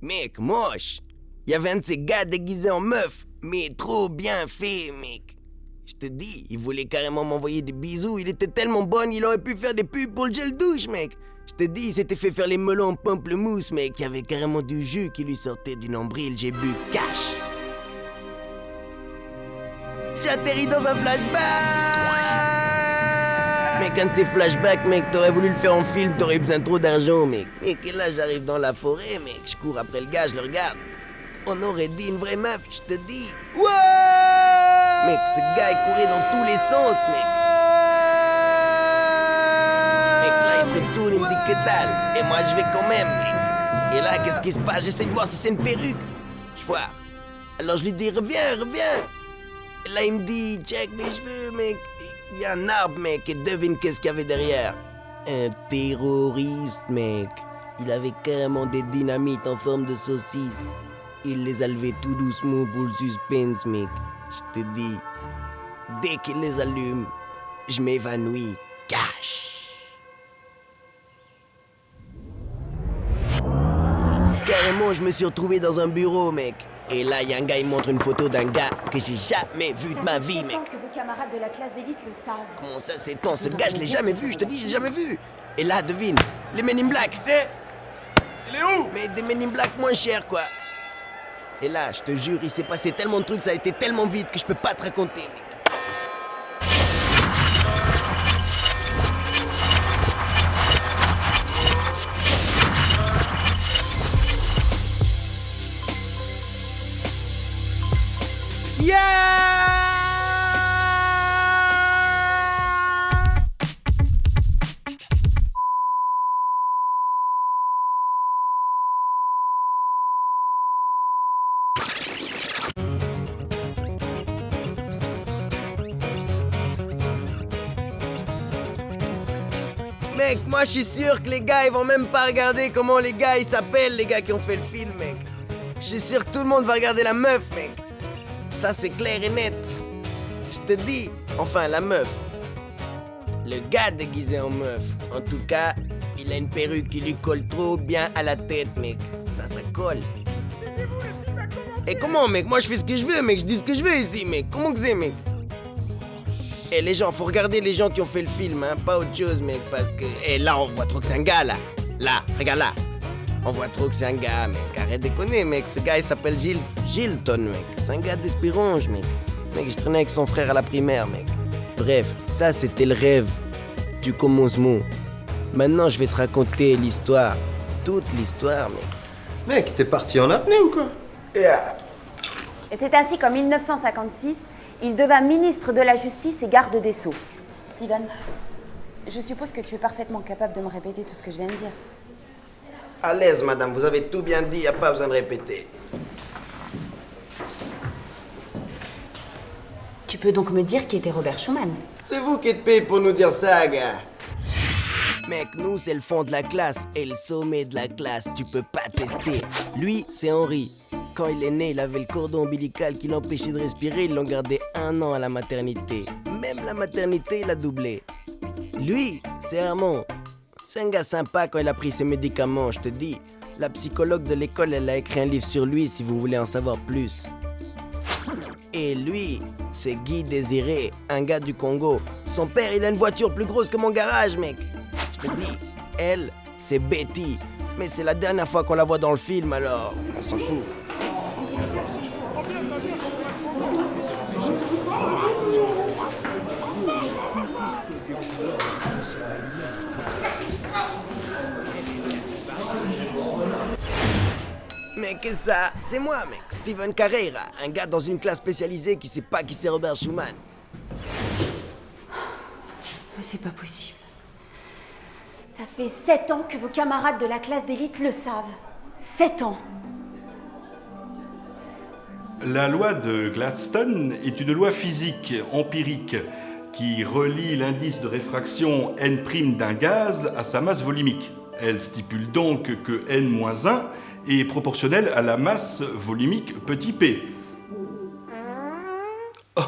Mec, moche. Il y avait un de ces gars déguisés en meuf, mais trop bien fait, mec. Je te dis, il voulait carrément m'envoyer des bisous, il était tellement bon, il aurait pu faire des pubs pour le gel douche, mec. Je te dis, il s'était fait faire les melons en pamplemousse, mec. Il y avait carrément du jus qui lui sortait du nombril, j'ai bu cash. J'ai atterri dans un flashback. Mec, un de ces flashbacks, mec, t'aurais voulu le faire en film, t'aurais besoin de trop d'argent, mec. Mec, et là, j'arrive dans la forêt, mec, je cours après le gars, je le regarde. On aurait dit une vraie meuf, je te dis. Ouais. Mec, ce gars, il courait dans tous les sens, mec. Mec, là, il se retourne, il me dit que dalle. Et moi, je vais quand même, mec. Et là, qu'est-ce qui se passe? J'essaie de voir si c'est une perruque. Je vois. Alors, je lui dis, reviens, reviens. Et là, il me dit, check mes cheveux, mec. Il y a un arbre, mec, et devine qu'est-ce qu'il y avait derrière. Un terroriste, mec. Il avait carrément des dynamites en forme de saucisse. Il les a levés tout doucement pour le suspense, mec. Je te dis, dès qu'il les allume, je m'évanouis. Cash. Carrément, je me suis retrouvé dans un bureau, mec. Et là, il y a un gars, il montre une photo d'un gars que j'ai jamais vu de ma vie, mec. Que vos camarades de la classe d'élite le savent. Comment ça, c'est quand? Ce gars, je l'ai jamais vu, je te dis, je l'ai jamais vu. Et là, devine, les Men in Black. C'est... Il est où? Mais des Men in Black moins chers, quoi. Et là, je te jure, il s'est passé tellement de trucs, ça a été tellement vite que je peux pas te raconter, mec. Mec, moi je suis sûr que les gars ils vont même pas regarder comment les gars ils s'appellent, les gars qui ont fait le film, mec. Je suis sûr que tout le monde va regarder la meuf, mec. Ça c'est clair et net. Je te dis, enfin la meuf. Le gars déguisé en meuf. En tout cas, il a une perruque qui lui colle trop bien à la tête, mec. Ça colle. Et comment, mec? Moi je fais ce que je veux, mec. Je dis ce que je veux ici, mec. Comment que c'est, mec? Et les gens, faut regarder les gens qui ont fait le film, hein, pas autre chose, mec, parce que... Et là, on voit trop que c'est un gars, là. Là, regarde là. On voit trop que c'est un gars, mec. Arrête de déconner, mec. Ce gars, il s'appelle Gilton, mec. C'est un gars d'Espérange, mec. Mec, je traînais avec son frère à la primaire, mec. Bref, ça, c'était le rêve du commencement. Maintenant, je vais te raconter l'histoire. Toute l'histoire, mec. Mec, t'es parti en apnée ou quoi? Et c'est ainsi qu'en 1956, il devint ministre de la Justice et garde des Sceaux. Steven, je suppose que tu es parfaitement capable de me répéter tout ce que je viens de dire. À l'aise, madame, vous avez tout bien dit, y a pas besoin de répéter. Tu peux donc me dire qui était Robert Schumann? C'est vous qui êtes payé pour nous dire ça, gars. Mec, nous, c'est le fond de la classe et le sommet de la classe, tu peux pas tester. Lui, c'est Henri. Quand il est né, il avait le cordon ombilical qui l'empêchait de respirer, ils l'ont gardé 1 an à la maternité. Même la maternité, il a doublé. Lui, c'est Armand. C'est un gars sympa quand il a pris ses médicaments, je te dis. La psychologue de l'école, elle a écrit un livre sur lui si vous voulez en savoir plus. Et lui, c'est Guy Désiré, un gars du Congo. Son père, il a une voiture plus grosse que mon garage, mec. Je te dis, elle, c'est Betty. Mais c'est la dernière fois qu'on la voit dans le film, alors on s'en fout. Mais qu'est-ce que ça? C'est moi, mec, Steven Carreira, un gars dans une classe spécialisée qui sait pas qui c'est Robert Schumann. Mais c'est pas possible. Ça fait 7 ans que vos camarades de la classe d'élite le savent. 7 ans. La loi de Gladstone est une loi physique empirique qui relie l'indice de réfraction N' d'un gaz à sa masse volumique. Elle stipule donc que N-1 est proportionnel à la masse volumique petit p. Oh.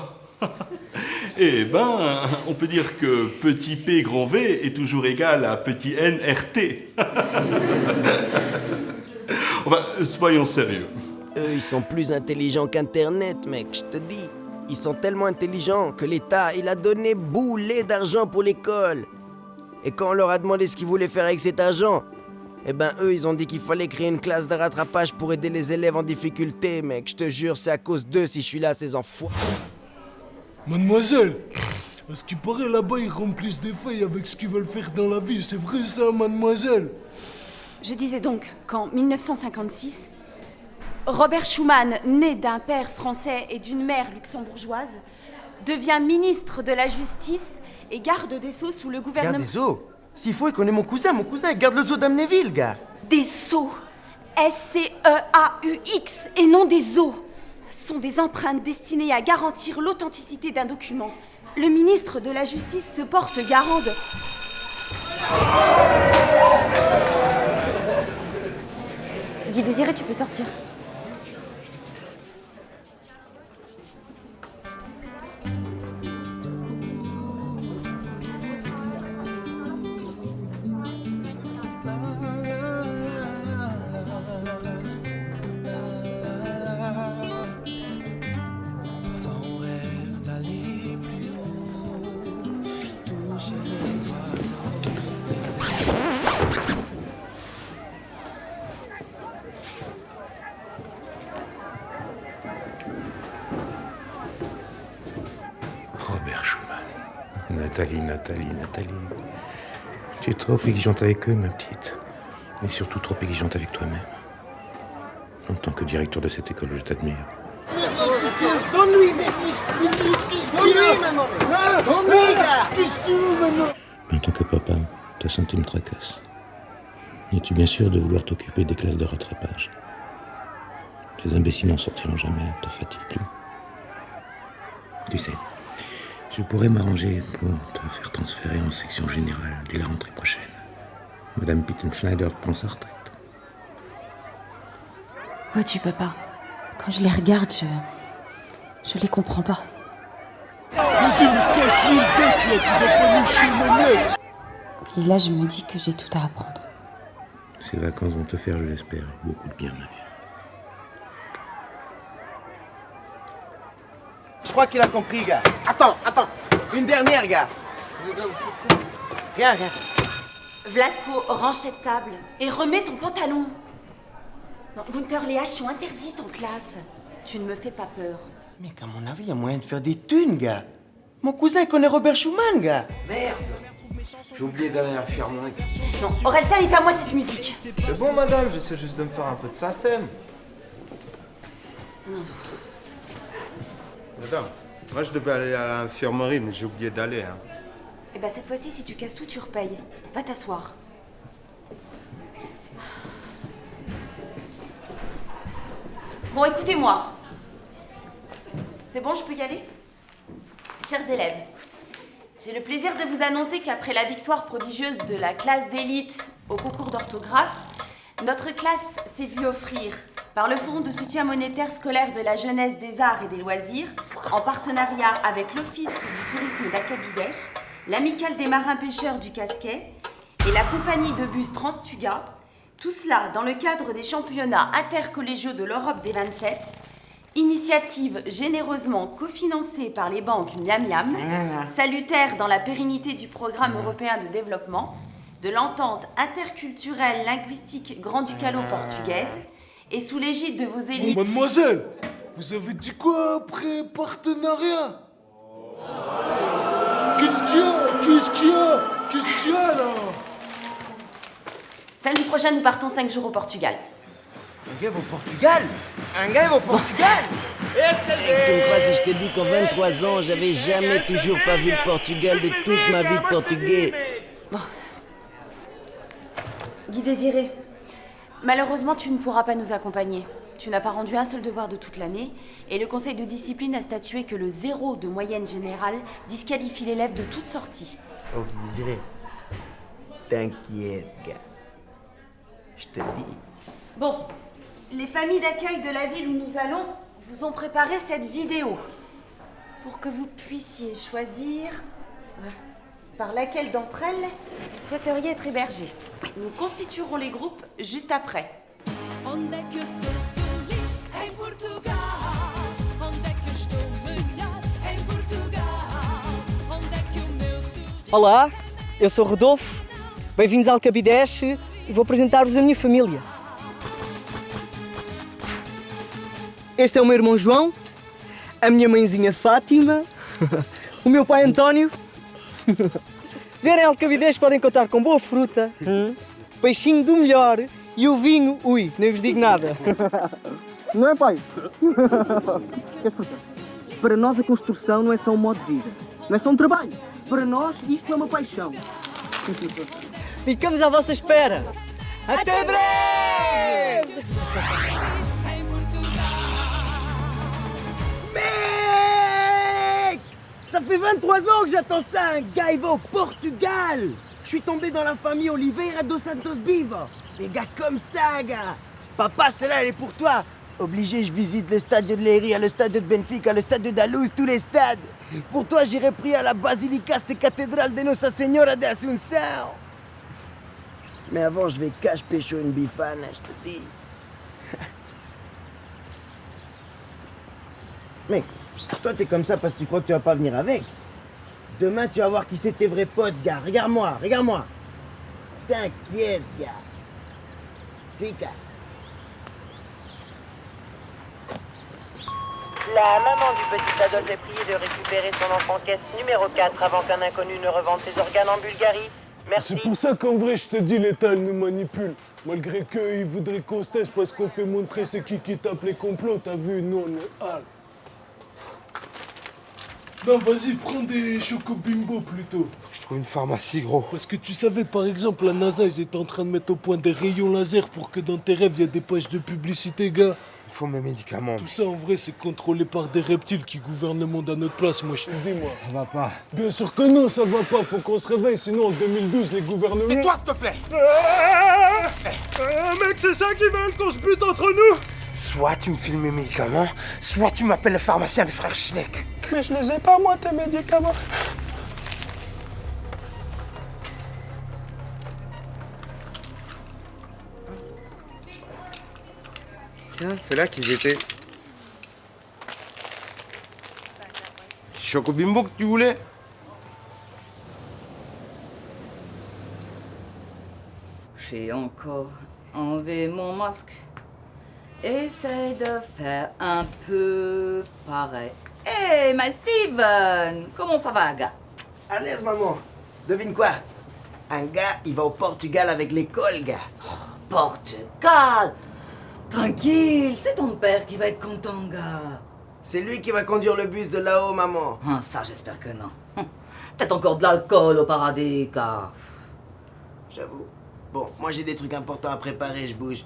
Eh ben, on peut dire que petit p grand V est toujours égal à petit n RT. Enfin, soyons sérieux. Eux, ils sont plus intelligents qu'Internet, mec, je te dis. Ils sont tellement intelligents que l'État, il a donné boulet d'argent pour l'école. Et quand on leur a demandé ce qu'ils voulaient faire avec cet argent, eh ben eux, ils ont dit qu'il fallait créer une classe de rattrapage pour aider les élèves en difficulté, mec. Je te jure, c'est à cause d'eux si je suis là, ces enfants. Mademoiselle, à ce qui paraît là-bas, ils remplissent des feuilles avec ce qu'ils veulent faire dans la vie. C'est vrai ça, mademoiselle? Je disais donc qu'en 1956, Robert Schuman, né d'un père français et d'une mère luxembourgeoise, devient ministre de la Justice et garde des Sceaux sous le gouvernement... Garde des eaux. S'il faut, il connaît mon cousin, il garde le zoo d'Amnéville, gars. Des Sceaux, S-C-E-A-U-X, et non des os, sont des empreintes destinées à garantir l'authenticité d'un document. Le ministre de la Justice se porte garant de... Guy Désiré, tu peux sortir. Robert Schuman. Nathalie. Tu es trop exigeante avec eux, ma petite. Et surtout trop exigeante avec toi-même. En tant que directeur de cette école, je t'admire. Donne-lui, mec. Donne-lui, maman. Donne-lui, gars. Qu'est-ce que tu veux, maintenant? En tant que papa, ta santé me tracasse. Es-tu bien sûr de vouloir t'occuper des classes de rattrapage? Ces imbéciles n'en sortiront jamais, te fatigue plus. Tu sais, je pourrais m'arranger pour te faire transférer en section générale dès la rentrée prochaine. Madame Pittenschneider prend sa retraite. Vois-tu, papa, quand je les regarde, je les comprends pas. Vas-y, mais casse-lui le bec, là, tu vas pas nous chier une omelette. Et là, je me dis que j'ai tout à apprendre. Ces vacances vont te faire, je l'espère, beaucoup de bien, ma vie. Je crois qu'il a compris, gars. Attends. Une dernière, gars. Regarde. Vladko, range cette table et remets ton pantalon. Non, Gunther, les haches sont interdites en classe. Tu ne me fais pas peur. Mec, à mon avis, il y a moyen de faire des thunes, gars. Mon cousin, il connaît Robert Schuman, gars. Merde. J'ai oublié d'aller à l'infirmerie. Non, Orelsan, est à moi cette musique. C'est bon, madame, j'essaie juste de me faire un peu de SACEM. Non. Madame, moi je devais aller à l'infirmerie, mais j'ai oublié d'aller, hein. Eh ben cette fois-ci, si tu casses tout, tu repayes. Va t'asseoir. Bon, écoutez-moi. C'est bon, je peux y aller? Chers élèves, j'ai le plaisir de vous annoncer qu'après la victoire prodigieuse de la classe d'élite au concours d'orthographe, notre classe s'est vue offrir, par le Fonds de soutien monétaire scolaire de la jeunesse, des arts et des loisirs, en partenariat avec l'Office du tourisme d'Akabidesh, l'Amicale des marins-pêcheurs du Casquet et la compagnie de bus Transtuga, tout cela dans le cadre des championnats intercollégiaux de l'Europe des 27, initiative généreusement cofinancée par les banques Miam Miam, salutaire dans la pérennité du programme européen de développement, de l'entente interculturelle linguistique grand-ducalo-portugaise et sous l'égide de vos élites... Mademoiselle, vous avez dit quoi après partenariat? Qu'est-ce qu'il y a là? Samedi prochain, nous partons 5 jours au Portugal. Un gars va au Portugal? Tu me crois si je te dis qu'en 23 ans, j'avais jamais toujours pas vu le Portugal de toute ma vie de portugais. Bon. Guy Désiré, malheureusement, tu ne pourras pas nous accompagner. Tu n'as pas rendu un seul devoir de toute l'année et le conseil de discipline a statué que le 0 de moyenne générale disqualifie l'élève de toute sortie. Oh, Désiré, t'inquiète, gars. Je te dis. Bon, les familles d'accueil de la ville où nous allons vous ont préparé cette vidéo pour que vous puissiez choisir par laquelle d'entre elles vous souhaiteriez être hébergé. Nous constituerons les groupes juste après. Onde é que eu sou feliz? Em Portugal. Onde é que eu estou melhor? Em Portugal. Onde é que o meu sorriso... Olá, eu sou o Rodolfo, bem-vindos ao Alcabideche e vou apresentar-vos a minha família. Este é o meu irmão João, a minha mãezinha Fátima, o meu pai António. Se vierem ao Alcabideche podem contar com boa fruta, peixinho do melhor e o vinho, ui, nem vos digo nada. Não é, pai? Para nós a construção não é só um modo de vida, não é só um trabalho. Para nós isto é uma paixão. Ficamos à vossa espera. Até breve! Que sou feliz em Portugal. Mec! Ça fait 23 ans que j'attends ça, un gars, il va au Portugal! Je suis tombé dans la famille Oliveira dos Santos Biva. Des gars comme ça, gars! Papa, celle-là, elle est pour toi! Obligé, je visite le stade de Leiria, le stade de Benfica, le stade de Daluz, tous les stades! Pour toi, j'irai prier à la Basilica et cathédrale de Nossa Senhora de Assunção! Mais avant, je vais cache pécho une bifane, je te dis. Mec, toi t'es comme ça parce que tu crois que tu vas pas venir avec. Demain tu vas voir qui c'est tes vrais potes, gars. Regarde-moi, regarde-moi. T'inquiète, gars. Fica. La maman du petit Adolphe est priée de récupérer son enfant caisse numéro 4 avant qu'un inconnu ne revende ses organes en Bulgarie. Merci. C'est pour ça qu'en vrai, je te dis, l'État, il nous manipule. Malgré qu'ils voudraient qu'on se taise parce qu'on fait montrer c'est qui tape les complots, t'as vu, nous, on est hal. Non, vas-y, prends des chocobimbo plutôt. Je trouve une pharmacie, gros. Parce que tu savais, par exemple, la NASA, ils étaient en train de mettre au point des rayons laser pour que dans tes rêves, il y a des pages de publicité, gars. Il faut mes médicaments. Tout ça, en vrai, c'est contrôlé par des reptiles qui gouvernent le monde à notre place, moi, je te le dis, moi. Ça va pas. Bien sûr que non, ça va pas, faut qu'on se réveille, sinon en 2012, les gouvernements... Tais-toi, s'il te plaît. Mec, c'est ça qu'ils veulent qu'on se bute entre nous. Soit tu me files mes médicaments, soit tu m'appelles le pharmacien des frères Schneck. Mais je les ai pas, moi, tes médicaments. Tiens, c'est là qu'ils étaient. Chocobimbo que tu voulais? J'ai encore enlevé mon masque. Essaye de faire un peu pareil. Hey, my Steven! Comment ça va, gars? À l'aise, maman. Devine quoi? Un gars, il va au Portugal avec l'école, gars. Portugal! Tranquille, c'est ton père qui va être content, gars. C'est lui qui va conduire le bus de là-haut, maman. Ah, ça, j'espère que non. Peut-être encore de l'alcool au paradis, gars. J'avoue. Bon, moi j'ai des trucs importants à préparer, je bouge.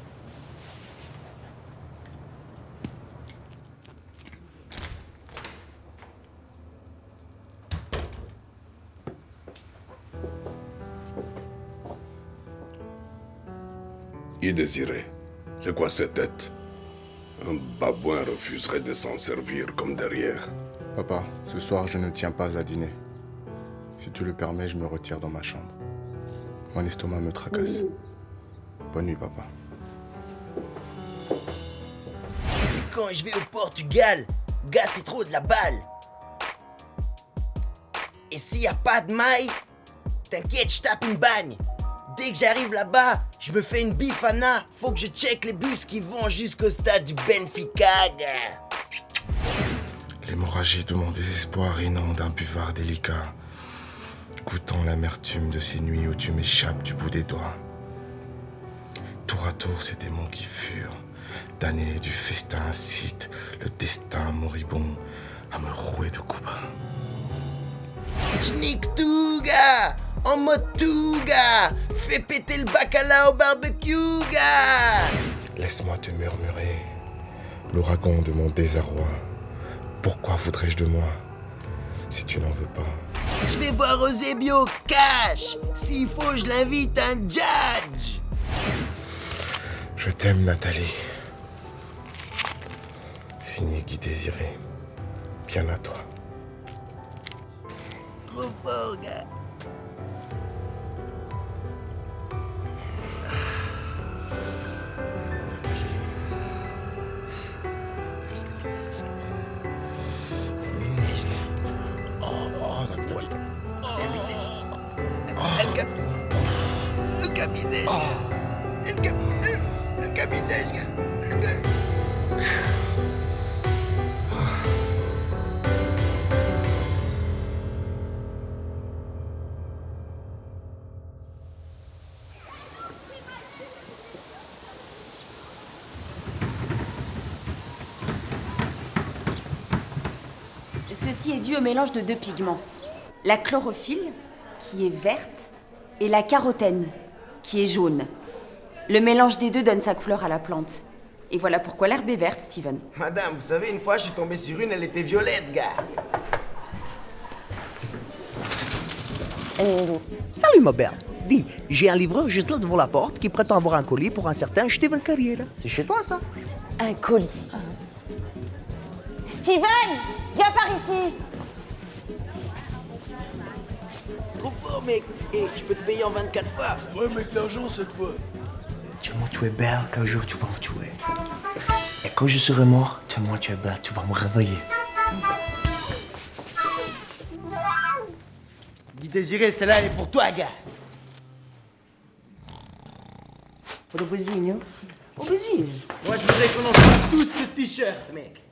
Y Désiré, c'est quoi cette tête? Un babouin refuserait de s'en servir comme derrière. Papa, ce soir, je ne tiens pas à dîner. Si tu le permets, je me retire dans ma chambre. Mon estomac me tracasse. Bonne nuit, papa. Et quand je vais au Portugal, gars, c'est trop de la balle. Et s'il y a pas de maille, t'inquiète, je tape une bagne. Dès que j'arrive là-bas, je me fais une bifana. Faut que je check les bus qui vont jusqu'au stade du Benfica, gars. L'hémorragie de mon désespoir inonde un buvard délicat, goûtant l'amertume de ces nuits où tu m'échappes du bout des doigts. Tour à tour, ces démons qui furent, damnés du festin incitent le destin moribond à me rouer de coups bas. J'nique tout, gars. En mode tout, gars. Fais péter le bacala au barbecue, gars. Laisse-moi te murmurer, l'ouragan de mon désarroi. Pourquoi voudrais-je de moi, si tu n'en veux pas? Je vais voir Eusebio cash. S'il faut, je l'invite à un judge. Je t'aime, Nathalie. Signé Guy Désiré. Bien à toi. Trop fort, gars. cabinet, le cabinet, Ceci est dû au mélange de deux pigments. La chlorophylle, qui est verte, et la carotène, qui est jaune. Le mélange des deux donne sa couleur à la plante. Et voilà pourquoi l'herbe est verte, Steven. Madame, vous savez, une fois, je suis tombé sur une, elle était violette, gars. Salut, ma belle. Dis, j'ai un livreur juste là devant la porte qui prétend avoir un colis pour un certain Steven Carrier, là. C'est chez toi, ça? Un colis. Steven, viens par ici. Trop fort, mec. Et je peux te payer en 24 fois. Ouais, mec, l'argent cette fois. Dis-moi, tu es belle, qu'un jour tu vas me tuer. Et quand je serai mort, dis-moi, tu es belle, tu vas me réveiller. Guy Désiré, celle-là, elle est pour toi, gars. Pour le voisine, hein? Au voisine. Moi, je voudrais qu'on envoie tous ce t-shirt, mec.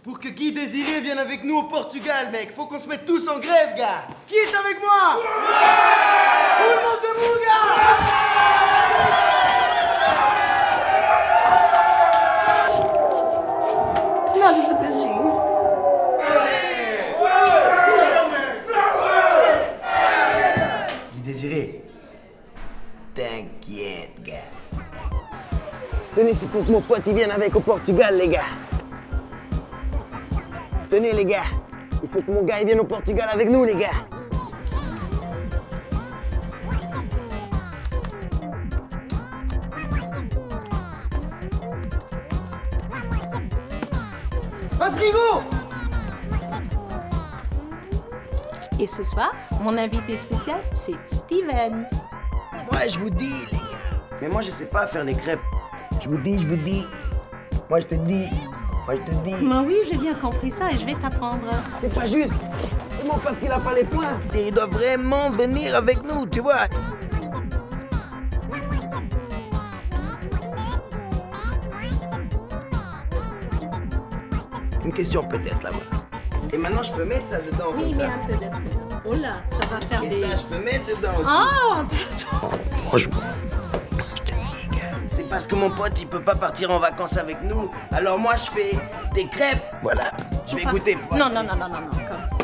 Pour que Guy Désiré vienne avec nous au Portugal, mec. Faut qu'on se mette tous en grève, gars. Qui est avec moi? Tout le monde debout, gars! Guy Désiré, t'inquiète, gars. Tenez, c'est pour que mon pote il vienne avec au Portugal, les gars. Tenez, les gars. Il faut que mon gars il vienne au Portugal avec nous, les gars. Un frigo! Et ce soir, mon invité spécial, c'est Steven. Moi, je vous dis, les gars. Mais moi, je sais pas faire les crêpes. Je vous dis. Moi, je te dis. Ben oui, j'ai bien compris ça et je vais t'apprendre. C'est pas juste. C'est mon parce qu'il a pas les points. Et il doit vraiment venir avec nous, tu vois. Une question peut-être là-bas. Et maintenant, je peux mettre ça dedans Oui, comme mais ça. un peu de... Oh là, ça va faire Et des... ça, je peux mettre dedans aussi. Ah, Franchement, je te dis, gars. C'est parce que mon pote, il peut pas partir en vacances avec nous. Alors moi, je fais des crêpes. Voilà. Je vais goûter. Non, comme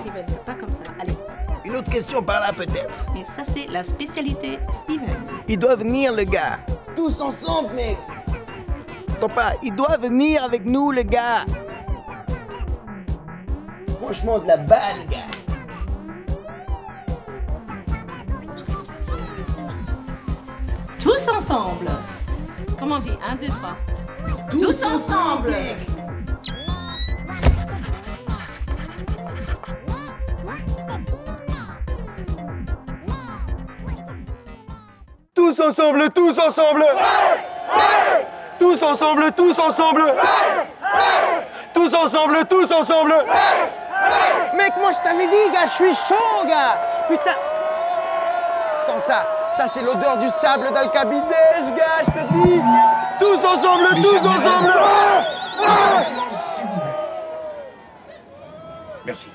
Steven, pas comme ça. Allez. Une autre question par là, peut-être. Mais ça, c'est la spécialité Steven. Il doit venir, le gars. Tous ensemble, mec. Attends pas, il doit venir avec nous, le gars. Franchement, de la balle, gars. Tous ensemble. Comment on dit? 1, 2, 3. Tous ensemble. Tous ensemble, tous ensemble. Tous ensemble, tous ensemble. Tous ensemble, tous ensemble. Mec, moi je t'avais dit, gars, je suis chaud, gars. Putain. Sans ça c'est l'odeur du sable d'Alcabidej, gars, je te dis. Tous ensemble, tous ensemble. Merci.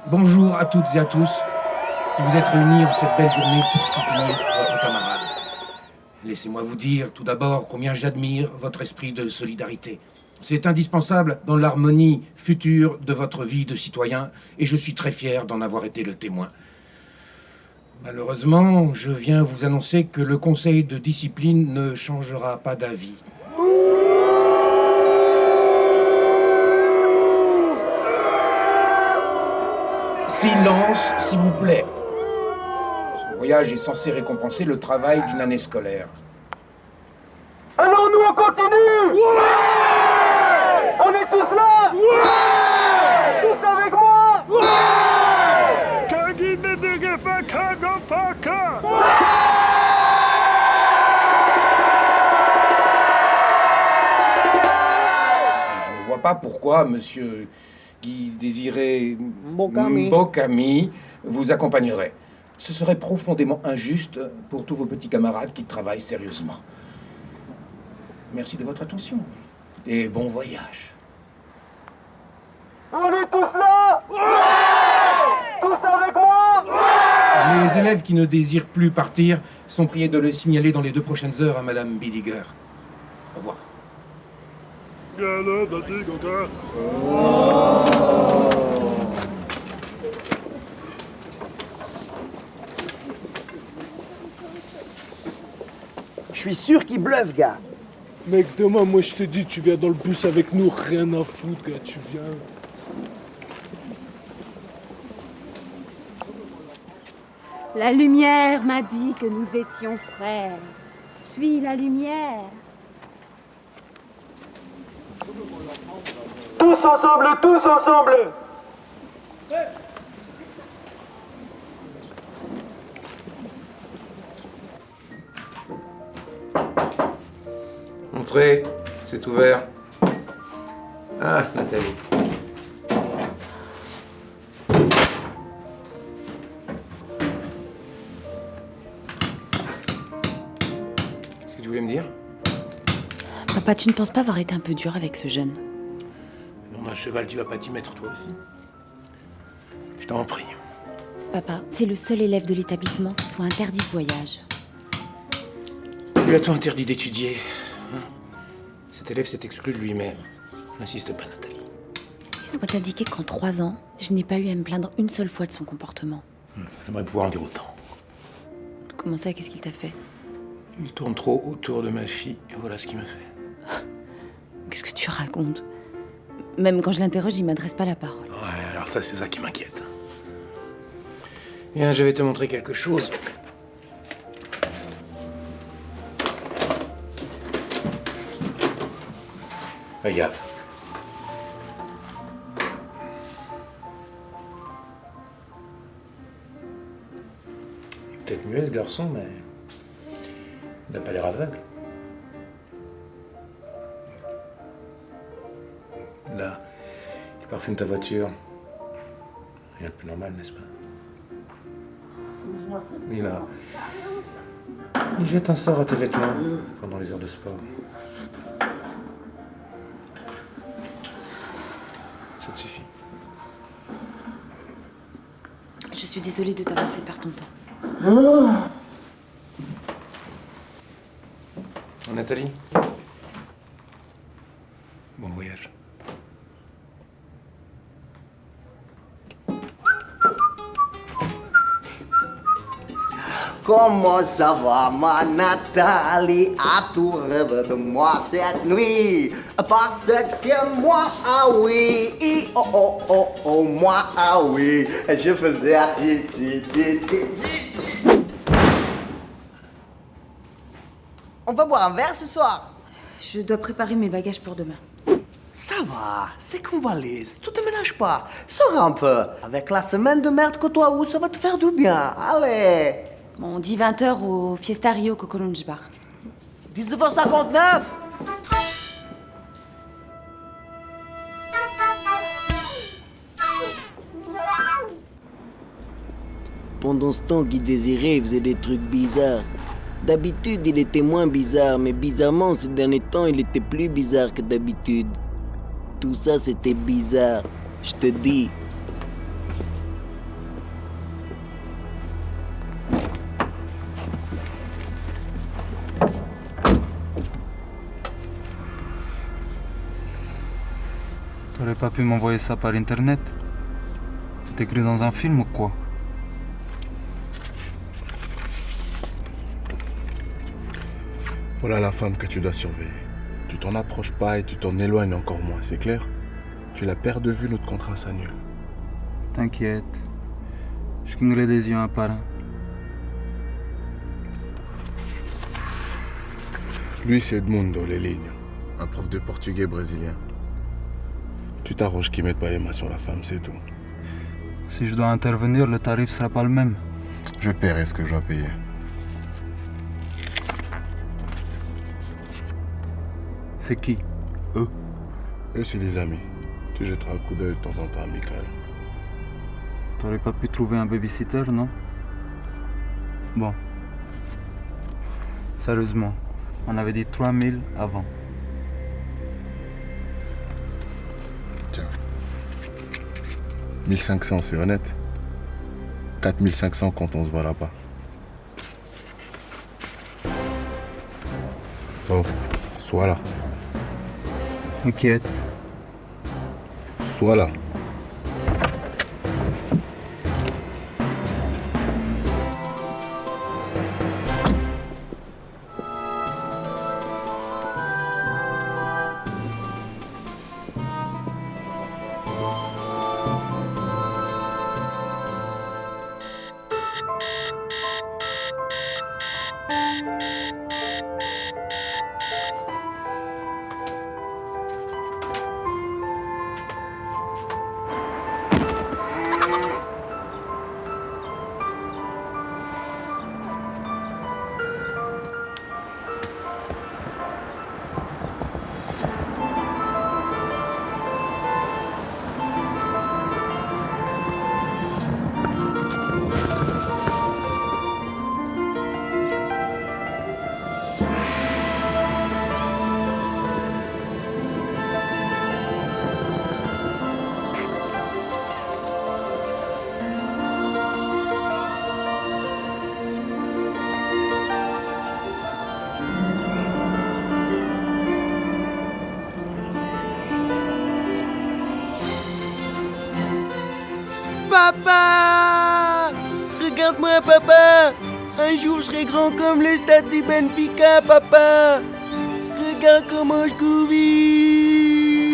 Bonjour à toutes et à tous qui vous êtes réunis en cette belle journée pour soutenir votre camarade. Laissez-moi vous dire tout d'abord combien j'admire votre esprit de solidarité. C'est indispensable dans l'harmonie future de votre vie de citoyen et je suis très fier d'en avoir été le témoin. Malheureusement, je viens vous annoncer que le conseil de discipline ne changera pas d'avis. Silence, s'il vous plaît. Ce voyage est censé récompenser le travail d'une année scolaire. Alors nous, on continue. Ouais. On est tous là. Ouais. Tous avec moi. Ouais. Je ne vois pas pourquoi monsieur Guy Désiré Bocami vous accompagnerait. ce serait profondément injuste pour tous vos petits camarades qui travaillent sérieusement. Merci de votre attention et bon voyage. On est tous là? Ouais! Tous avec moi? Ouais! Les élèves qui ne désirent plus partir sont priés de le signaler dans les 2 prochaines heures à Madame Billiger. Au revoir. Je suis sûr qu'il bluffe, gars. Mec, demain, moi je te dis, tu viens dans le bus avec nous, rien à foutre, gars, tu viens. La lumière m'a dit que nous étions frères. Suis la lumière. Tous ensemble, tous ensemble! Entrez, c'est ouvert. Ah, Nathalie. Qu'est-ce que tu voulais me dire? Papa, tu ne penses pas avoir été un peu dur avec ce jeune? Non, un cheval, tu vas pas t'y mettre toi aussi. Je t'en prie. Papa, c'est le seul élève de l'établissement qui soit interdit de voyage. Lui a-t-on interdit d'étudier, hein? Cet élève s'est exclu de lui, mais n'insiste pas, Nathalie. Laisse-moi t'indiquer qu'en 3 ans, je n'ai pas eu à me plaindre une seule fois de son comportement. J'aimerais pouvoir en dire autant. Comment ça, qu'est-ce qu'il t'a fait? Il tourne trop autour de ma fille, et voilà ce qu'il m'a fait. Qu'est-ce que tu racontes? Même quand je l'interroge, il m'adresse pas la parole. Ouais, alors ça, c'est ça qui m'inquiète. Viens, je vais te montrer quelque chose. Regarde. Il est peut-être muet, ce garçon, mais il n'a pas l'air aveugle. Là, tu parfumes ta voiture. Rien de plus normal, n'est-ce pas? Et là, il jette un sort à tes vêtements pendant les heures de sport. Ça te suffit. Je suis désolée de t'avoir fait perdre ton temps. Nathalie? Bon voyage. Comment ça va, ma Nathalie? As-tu rêvé de moi cette nuit? Parce que moi, ah oui, oh oh oh oh, moi, ah oui, je faisais On va boire un verre ce soir? Je dois préparer mes bagages pour demain. Ça va, c'est qu'on valise, tu te ménages pas. Sors un peu. Avec la semaine de merde que toi où ça va te faire du bien. Allez. On dit 20h au Fiesta Rio Cocolonge Bar. 19h59. Pendant ce temps, Guy Désiré faisait des trucs bizarres. D'habitude, il était moins bizarre, mais bizarrement, ces derniers temps, il était plus bizarre que d'habitude. Tout ça, c'était bizarre, je te dis. T'aurais pas pu m'envoyer ça par internet? C'est écrit dans un film ou quoi? Voilà la femme que tu dois surveiller. Tu t'en approches pas et tu t'en éloignes encore moins, c'est clair? Tu la perds de vue, notre contrat s'annule. T'inquiète. Je clignerai des yeux un par un. Lui, c'est Edmundo, les lignes. Un prof de portugais brésilien. Tu t'arranges qu'il mette pas les mains sur la femme, c'est tout. Si je dois intervenir, le tarif sera pas le même. Je paierai ce que je dois payer. C'est qui? Eux? Eux, c'est des amis. Tu jetteras un coup d'œil de temps en temps à Michael. T'aurais pas pu trouver un babysitter, non? Bon. Sérieusement, on avait dit 3000 avant. Tiens. 1500, c'est honnête. 4500 quand on se voit là-bas. Oh, sois là. T'inquiète. Sois là. Papa! Regarde-moi, papa! Un jour, je serai grand comme le stade du Benfica, papa! Regarde comment je cours vite!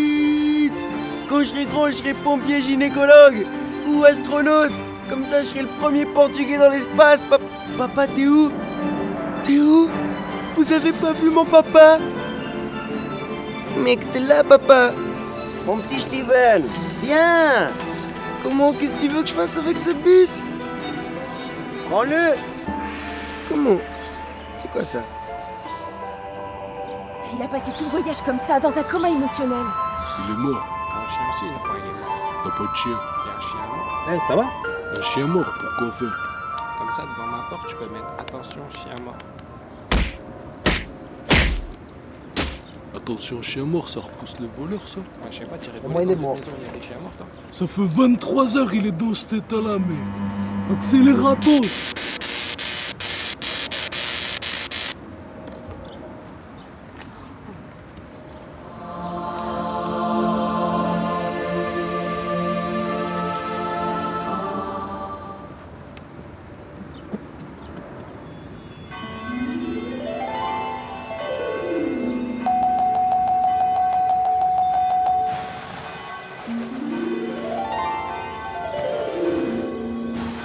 Quand je serai grand, je serai pompier gynécologue ou astronaute. Comme ça, je serai le premier Portugais dans l'espace. Papa, t'es où? T'es où? Vous avez pas vu mon papa? Mec, t'es là, papa! Mon petit Steven, viens! Comment? Qu'est-ce que tu veux que je fasse avec ce bus? Prends-le! Comment? C'est quoi ça? Il a passé tout le voyage comme ça, dans un coma émotionnel. Il est mort. Un chien aussi, une fois, il est mort. T'as pas de chien. Il y a un chien mort. Ça va? Un chien mort, pourquoi faire? Comme ça, devant ma porte, tu peux mettre attention, chien mort. Attention, chien mort, ça repousse les voleurs, ça. Moi, je sais pas, tirer Au moins, il est dans une mort. maison, il y a des chiens morts, toi. Ça fait 23 heures, il est dans cet état-là, mais... Accélérato!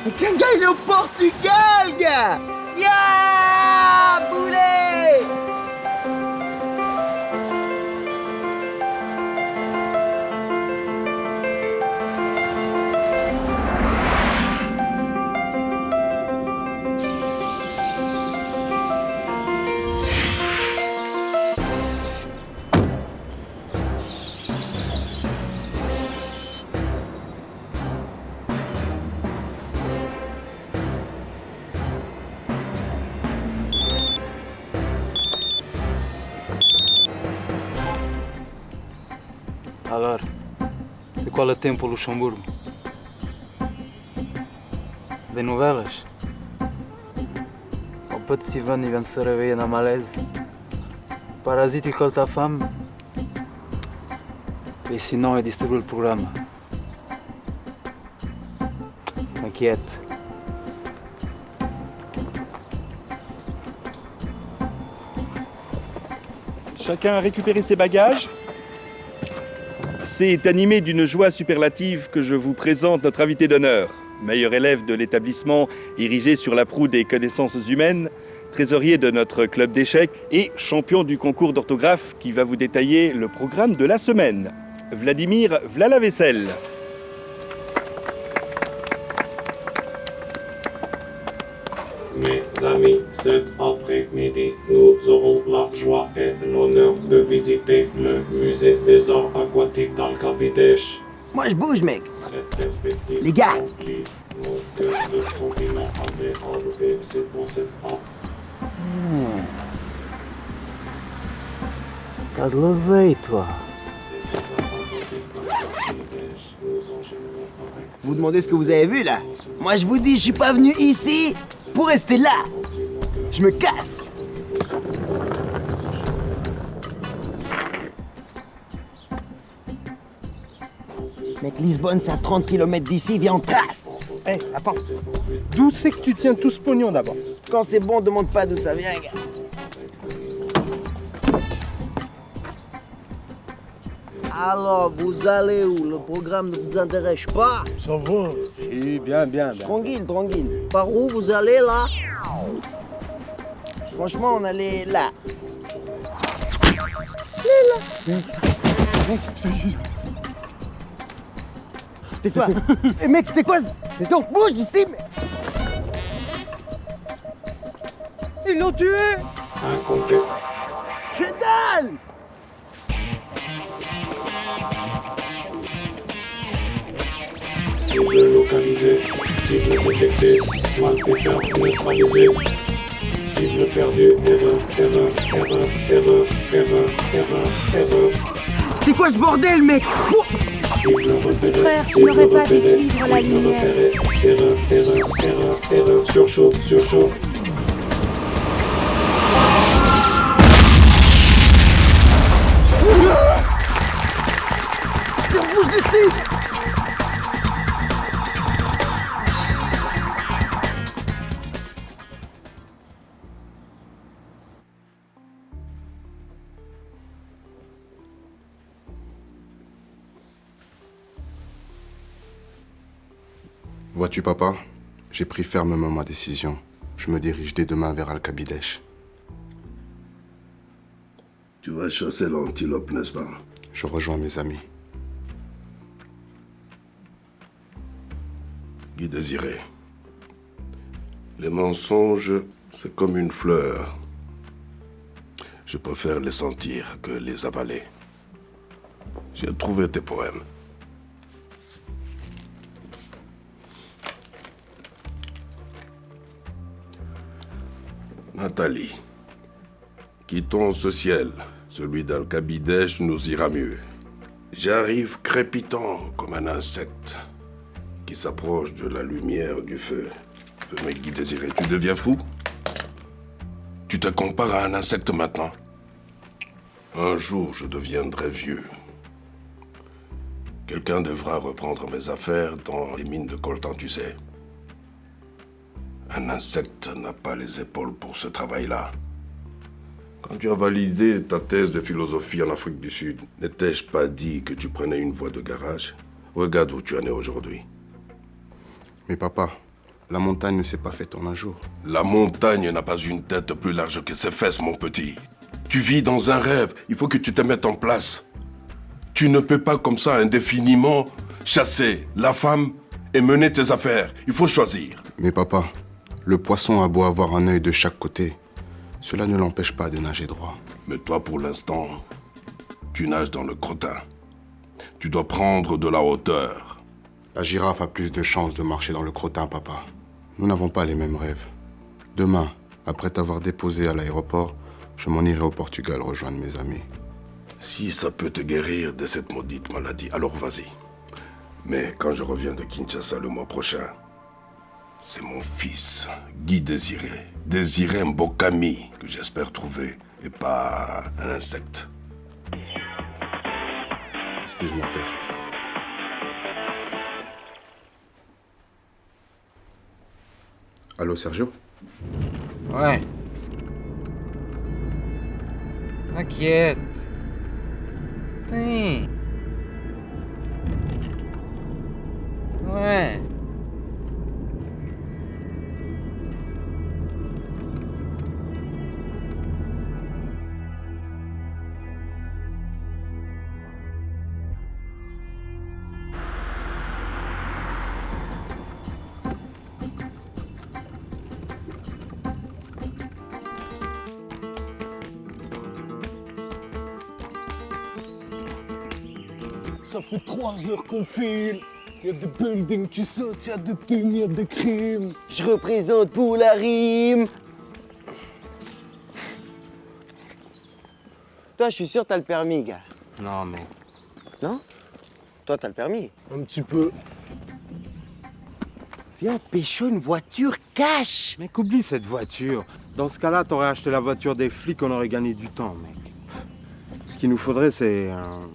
Mais qu'un gars, il est au Portugal, gars! Ya! Boulet! Alors, c'est quoi le tempo au Luxembourg? Des nouvelles? O petit Steven, il vient de se réveiller dans malaise. Parasite, il colle ta femme. Et sinon, il distribue le programme. T'inquiète. Chacun a récupéré ses bagages. C'est animé d'une joie superlative que je vous présente notre invité d'honneur, meilleur élève de l'établissement érigé sur la proue des connaissances humaines, trésorier de notre club d'échecs et champion du concours d'orthographe qui va vous détailler le programme de la semaine. Vladimir Vlalavessel. Mes amis, cet après-midi, nous aurons la joie et l'honneur de visiter le musée des arts aquatiques d'Alcabidèche. Moi, je bouge, mec. Cette perspective Les gars. remplit nos cœurs de sentiments agréable et c'est pour cette app. T'as de l'oseille, toi. Vous demandez ce que vous avez vu, là? Moi, je vous dis, je suis pas venu ici pour rester là. Je me casse. Mec, Lisbonne, c'est à 30 km d'ici, viens en trace. Hé, attends. D'où c'est que tu tiens tout ce pognon d'abord? Quand c'est bon, demande pas d'où ça vient, gars. Alors, vous allez où? Le programme ne vous intéresse pas? Ça va. Oui, bien, bien. Tranquille, tranquille. Par où vous allez, là? Franchement, on allait là. C'était toi. Eh, mec, c'était quoi? C'est donc bouge d'ici, mais... Ils l'ont tué! Incomplet. Que dalle! Cible localisée. Cible détectée. Malfaiteur neutralisé. Cible perdue. Erreur. C'était quoi ce bordel, mec? Cible repérée. Frère, tu n'aurais pas dû suivre la lumière. Erreur. Surchauffe. Bouge d'ici! Vois-tu, papa, j'ai pris fermement ma décision. Je me dirige dès demain vers Al-Kabidesh. Tu vas chasser l'antilope, n'est-ce pas? Je rejoins mes amis. Guy Désiré. Les mensonges, c'est comme une fleur. Je préfère les sentir que les avaler. J'ai trouvé tes poèmes. Nathalie, quittons ce ciel. Celui d'Al-Kabidesh nous ira mieux. J'arrive crépitant comme un insecte qui s'approche de la lumière du feu. Mais Guy Désiré, tu deviens fou? Tu te compares à un insecte maintenant? Un jour, je deviendrai vieux. Quelqu'un devra reprendre mes affaires dans les mines de coltan, tu sais. Un insecte n'a pas les épaules pour ce travail-là. Quand tu as validé ta thèse de philosophie en Afrique du Sud, n'étais-je pas dit que tu prenais une voie de garage? Regarde où tu en es aujourd'hui. Mais papa, la montagne ne s'est pas faite en un jour. La montagne n'a pas une tête plus large que ses fesses, mon petit. Tu vis dans un rêve, il faut que tu te mettes en place. Tu ne peux pas comme ça indéfiniment chasser la femme et mener tes affaires. Il faut choisir. Mais papa, le poisson a beau avoir un œil de chaque côté, cela ne l'empêche pas de nager droit. Mais toi, pour l'instant, tu nages dans le crottin. Tu dois prendre de la hauteur. La girafe a plus de chances de marcher dans le crottin, papa. Nous n'avons pas les mêmes rêves. Demain, après t'avoir déposé à l'aéroport, je m'en irai au Portugal rejoindre mes amis. Si ça peut te guérir de cette maudite maladie, alors vas-y. Mais quand je reviens de Kinshasa le mois prochain, c'est mon fils, Guy Désiré, Désiré Mbokami, que j'espère trouver, et pas un insecte. Excuse-moi, père. Allô, Sergio? Ouais. T'inquiète. Putain. Ouais. Ça fait 3 heures qu'on file. Y a des buildings qui sautent, y a des thunes, y a des crimes. Je représente pour la rime. Toi, je suis sûr t'as le permis, gars. Non, mec. Non? Toi, t'as le permis? Un petit peu. Viens, pécho une voiture cash. Mec, oublie cette voiture. Dans ce cas-là, t'aurais acheté la voiture des flics, on aurait gagné du temps, mec. Ce qu'il nous faudrait, c'est un...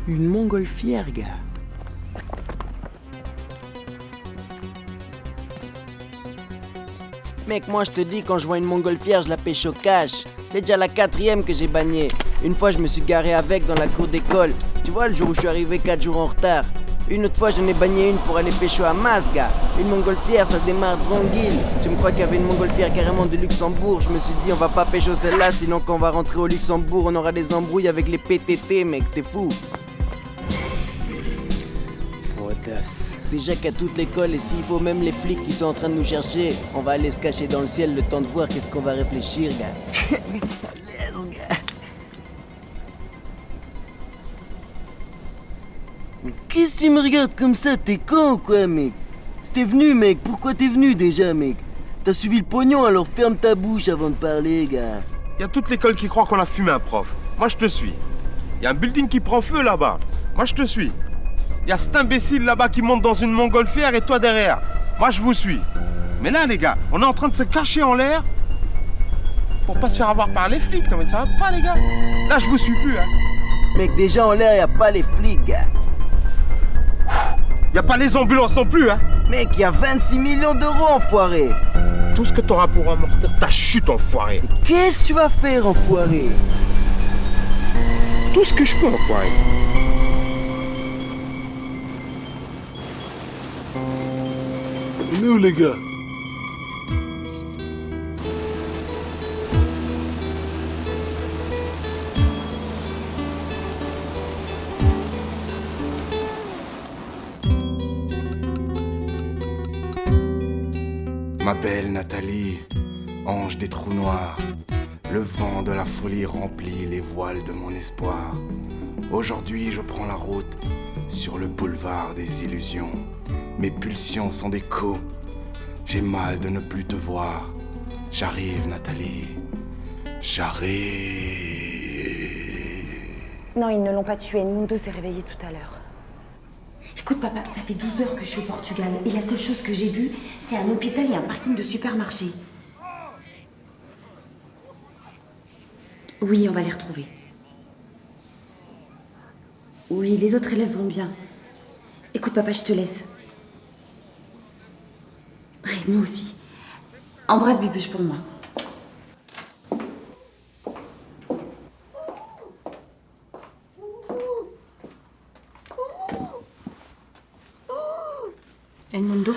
Une montgolfière, gars. Mec, moi je te dis, quand je vois une montgolfière, je la pêche au cash. C'est déjà la 4e que j'ai bagnée. Une fois, je me suis garé avec dans la cour d'école. Tu vois, le jour où je suis arrivé 4 jours en retard. Une autre fois, j'en ai bagné une pour aller pêcher à Mas, gars. Une montgolfière, ça démarre tranquille. Tu me crois qu'il y avait une montgolfière carrément de Luxembourg? Je me suis dit, on va pas pêcher celle-là, sinon quand on va rentrer au Luxembourg, on aura des embrouilles avec les PTT, mec, t'es fou. Déjà qu'à toute l'école, et s'il faut même les flics qui sont en train de nous chercher, on va aller se cacher dans le ciel le temps de voir qu'est-ce qu'on va réfléchir, gars. Qu'est-ce que tu me regardes comme ça? T'es con ou quoi, mec? Si t'es venu, mec, pourquoi t'es venu déjà, mec? T'as suivi le pognon, alors ferme ta bouche avant de parler, gars. Y a toute l'école qui croit qu'on a fumé un prof. Moi, je te suis. Y a un building qui prend feu là-bas. Moi, je te suis. Y a cet imbécile là-bas qui monte dans une montgolfière et toi derrière. Moi, je vous suis. Mais là, les gars, on est en train de se cacher en l'air pour pas se faire avoir par les flics. Non, mais ça va pas, les gars. Là, je vous suis plus, hein. Mec, déjà en l'air, y a pas les flics, gars. Y a pas les ambulances non plus, hein. Mec, y a 26 millions d'euros, enfoiré. Tout ce que t'auras pour amortir ta chute, enfoiré. Qu'est-ce que tu vas faire, enfoiré? Tout ce que je peux, enfoiré. On est où, les gars? Ma belle Nathalie, ange des trous noirs, le vent de la folie remplit les voiles de mon espoir. Aujourd'hui, je prends la route sur le boulevard des illusions. Mes pulsions sont des coups. J'ai mal de ne plus te voir. J'arrive, Nathalie. J'arrive. Non, ils ne l'ont pas tué. Edmundo s'est réveillé tout à l'heure. Écoute, papa, ça fait 12 heures que je suis au Portugal. Et la seule chose que j'ai vue, c'est un hôpital et un parking de supermarché. Oui, on va les retrouver. Oui, les autres élèves vont bien. Écoute, papa, je te laisse. Ouais, moi aussi. Embrasse Bibuche pour moi. Edmundo,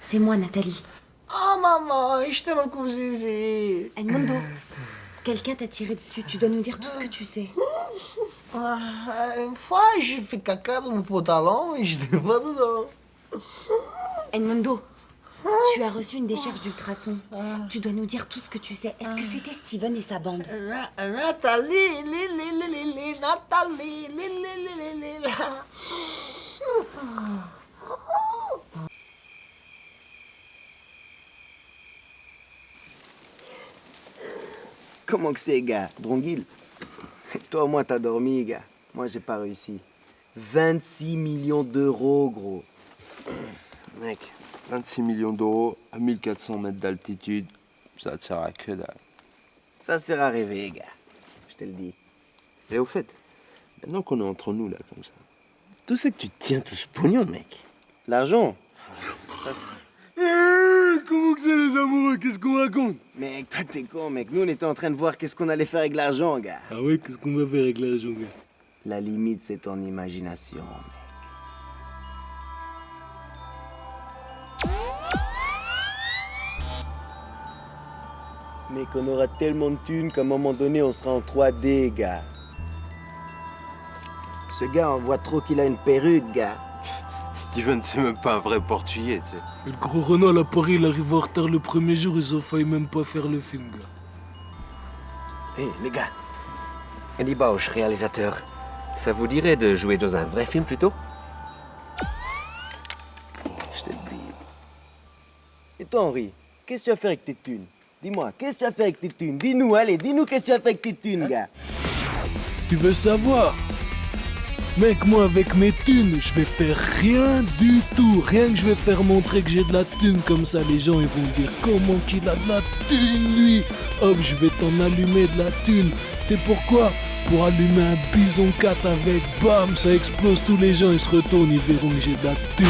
c'est moi, Nathalie. Oh, maman, je t'aime beaucoup, Zizi. Edmundo, quelqu'un t'a tiré dessus. Tu dois nous dire tout ce que tu sais. Une fois, j'ai fait caca dans mon pantalon et je n'étais pas dedans. Edmundo, tu as reçu une décharge d'ultrasons. Tu dois nous dire tout ce que tu sais. Est-ce que c'était Steven et sa bande? Nathalie, Nathalie, Comment que c'est, gars? Dronguil? Toi, au moins, t'as dormi, gars. Moi, j'ai pas réussi. 26 millions d'euros, gros. Mec, 26 millions d'euros à 1400 mètres d'altitude, ça te sert à que dalle. Ça sert à rêver, gars. Je te le dis. Et au fait, maintenant qu'on est entre nous, là, comme ça, tout ce que tu tiens tout ce pognon, mec. L'argent? Ça, c'est... Comment que c'est, les amoureux? Qu'est-ce qu'on raconte? Mec, toi, t'es con, mec. Nous, on était en train de voir qu'est-ce qu'on allait faire avec l'argent, gars. Ah ouais, qu'est-ce qu'on va faire avec l'argent, gars? La limite, c'est ton imagination, mec. Mec, on aura tellement de thunes qu'à un moment donné, on sera en 3D, gars. Ce gars, on voit trop qu'il a une perruque, gars. Steven, c'est même pas un vrai portugais, tu sais. Et le gros Ronald à Paris, il arrive en retard le premier jour, ils ont failli même pas faire le film, gars. Hé, les gars. Andy Bausch, réalisateur. Ça vous dirait de jouer dans un vrai film plutôt? Je te le dis. Et toi, Henri, qu'est-ce que tu vas faire avec tes thunes? Dis-moi, qu'est-ce que tu vas faire avec tes thunes? Dis-nous, allez, dis-nous qu'est-ce que tu vas faire avec tes thunes, gars. Tu veux savoir? Mec, moi, avec mes thunes, je vais faire rien du tout. Rien que je vais faire montrer que j'ai de la thune. Comme ça, les gens, ils vont dire comment qu'il a de la thune, lui. Hop, je vais t'en allumer de la thune. Tu sais pourquoi? Pour allumer un bison 4 avec, bam, ça explose. Tous les gens, ils se retournent, ils verront que j'ai de la thune.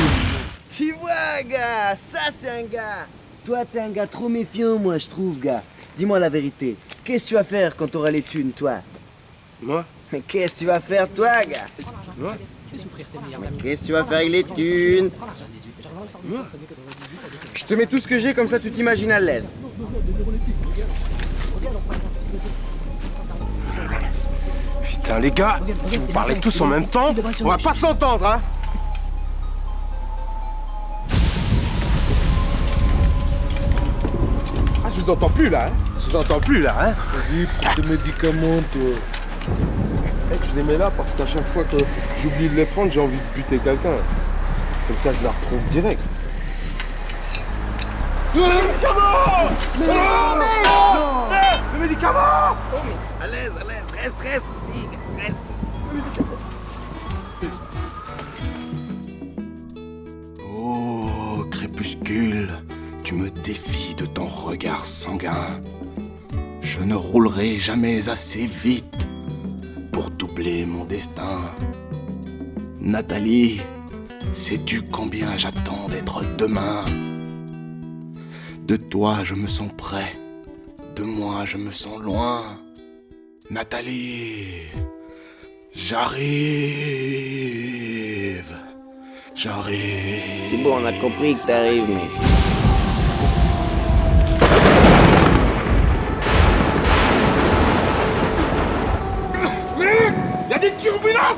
Tu vois, gars, ça, c'est un gars. Toi, t'es un gars trop méfiant, moi, je trouve, gars. Dis-moi la vérité. Qu'est-ce que tu vas faire quand t'auras les thunes, toi? Moi? Mais qu'est-ce que tu vas faire, toi, gars? Moi? Qu'est-ce que tu vas faire avec les thunes? Je te mets tout ce que j'ai, comme ça tu t'imagines à l'aise. Putain, les gars, si vous parlez tous en même temps, on va pas s'entendre, hein? Ah, je vous entends plus là, hein? Je vous entends plus là, hein? Vas-y, prends tes médicaments, toi. Mec, je les mets là parce qu'à chaque fois que j'oublie de les prendre, j'ai envie de buter quelqu'un. Comme ça, je la retrouve direct. Le médicament! Le médicament! À l'aise, reste ici, reste. Oh, crépuscule, tu me défies de ton regard sanguin. Je ne roulerai jamais assez vite pour doubler mon destin. Nathalie, sais-tu combien j'attends d'être demain? De toi je me sens près, de moi je me sens loin. Nathalie, j'arrive. C'est bon, on a compris que t'arrives, mec. Y'a des turbulences!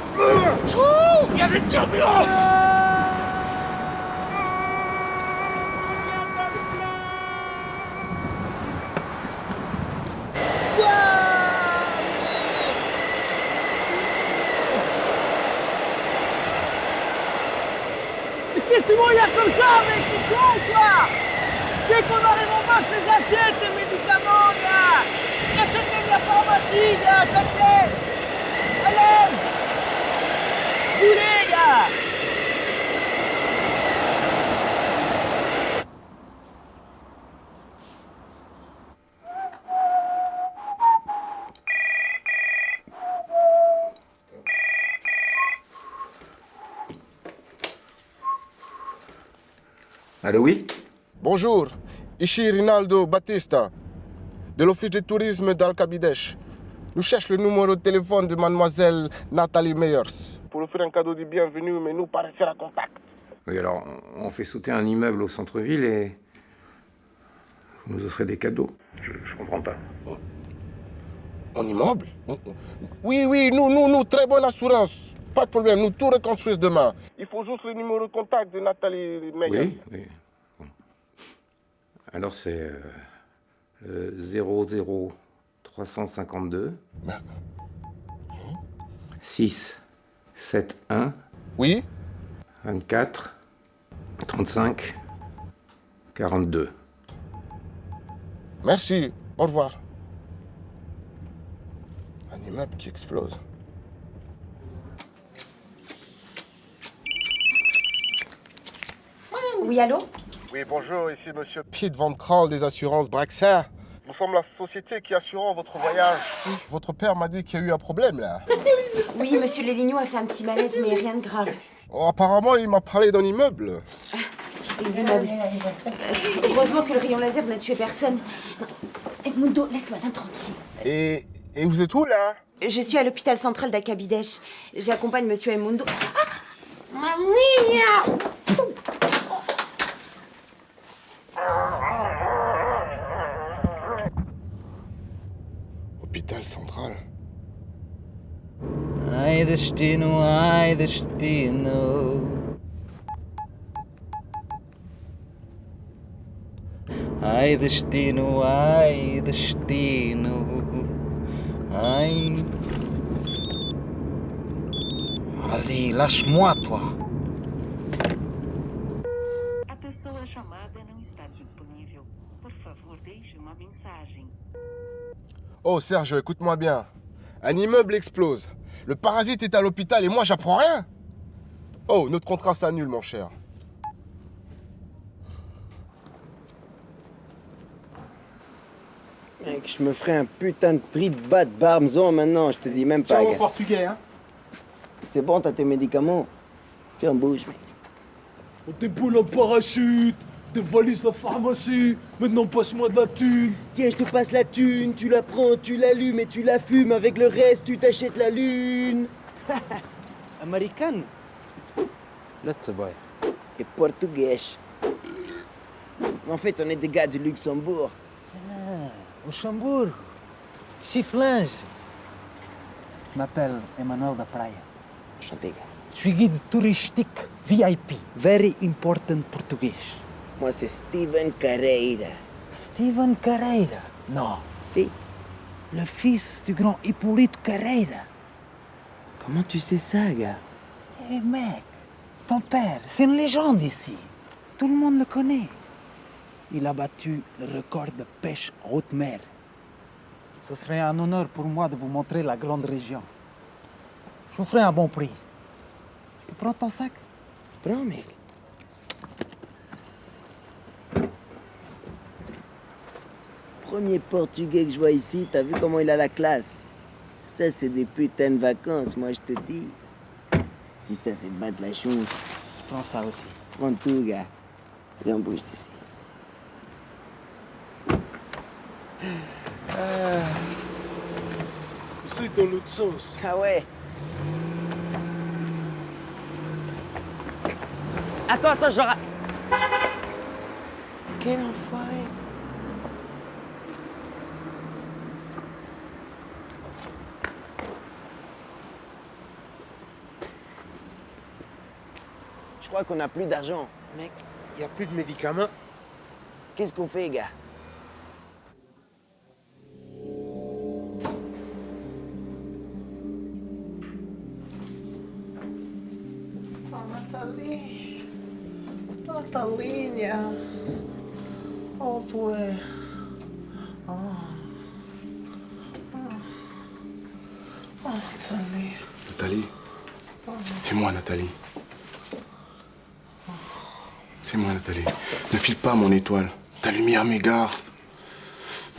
Y'a des turbulences! Qu'est-ce que tu me regardes comme ça, mec? T'es con, quoi? Dès qu'on arrive en bas, je les achète, tes médicaments, gars! Je t'achète même la pharmacie, gars, t'inquiète! À l'aise! Boulez, gars! Allô, oui? Bonjour, ici Rinaldo Battista, de l'Office de tourisme d'Alcabidesh. Nous cherchons le numéro de téléphone de mademoiselle Nathalie Meyers. Pour offrir un cadeau de bienvenue, mais nous par référent à contact. Oui, alors, on fait sauter un immeuble au centre-ville et... vous nous offrez des cadeaux. Je comprends pas. Un immeuble? Oui, nous, très bonne assurance. Pas de problème, nous tout reconstruisons demain. Il faut juste le numéro de contact de Nathalie Meyers. Oui. Bon. Alors, c'est 00352 671 Oui 24 35 42. Merci, au revoir. Un immeuble qui explose. Oui, allô? Oui, bonjour, ici monsieur Piet Van Kral des assurances Braxer. Nous sommes la société qui assurons votre voyage. Votre père m'a dit qu'il y a eu un problème là. Oui, monsieur Lélignou a fait un petit malaise, mais rien de grave. Oh, apparemment, il m'a parlé d'un immeuble. L'immeuble. Heureusement que le rayon laser n'a tué personne. Edmundo, laisse madame tranquille. Et vous êtes où là? Je suis à l'hôpital central d'Akabidesh. J'accompagne monsieur Edmundo. Mamma Hôpital central. Ai destino, ai destino. Ai destino, ai destino, ai... Vas-y, lâche-moi, toi. A pessoa chamada não está disponível. Por favor, deixe uma mensagem. Oh Serge, écoute-moi bien. Un immeuble explose. Le parasite est à l'hôpital et moi j'apprends rien. Oh, notre contrat s'annule, mon cher. Mec, je me ferai un putain de tri de bat de Barbzon maintenant, je te dis même pas. Ciao, gars. portugais, hein. C'est bon, t'as tes médicaments. Fais un bouge, mec. On t'épaule en parachute, tes valises la pharmacie, maintenant passe-moi de la thune. Tiens, je te passe la thune, tu la prends, tu l'allumes et tu la fumes. Avec le reste, tu t'achètes la lune. American. Let's boy. Et portugais. En fait, on est des gars du Luxembourg. Ah, Luxembourg. Chiflange. Je m'appelle Emmanuel da Praia. Enchanté, gars. Je suis guide touristique VIP. Very important portugais. Moi, c'est Steven Carreira. Steven Carreira? Non. Si. Le fils du grand Hippolyte Carreira. Comment tu sais ça, gars? Eh mec, ton père, c'est une légende ici. Tout le monde le connaît. Il a battu le record de pêche en haute mer. Ce serait un honneur pour moi de vous montrer la grande région. Je vous ferai un bon prix. Tu prends ton sac? Prends, mec. Premier portugais que je vois ici, t'as vu comment il a la classe? Ça, c'est des putains de vacances, moi, je te dis. Si ça, c'est battre la chance. Je prends ça aussi. Prends tout, gars. Viens, bouge d'ici. C'est dans l'autre sens. Ah ouais. Attends, je ra... Quel enfoiré. Je crois qu'on n'a plus d'argent. Mec, il n'y a plus de médicaments. Qu'est-ce qu'on fait, gars? Natalinha. Oh, tu es... Nathalie. Nathalie, c'est moi, Nathalie. C'est moi, Nathalie. Ne file pas, mon étoile. Ta lumière m'égare.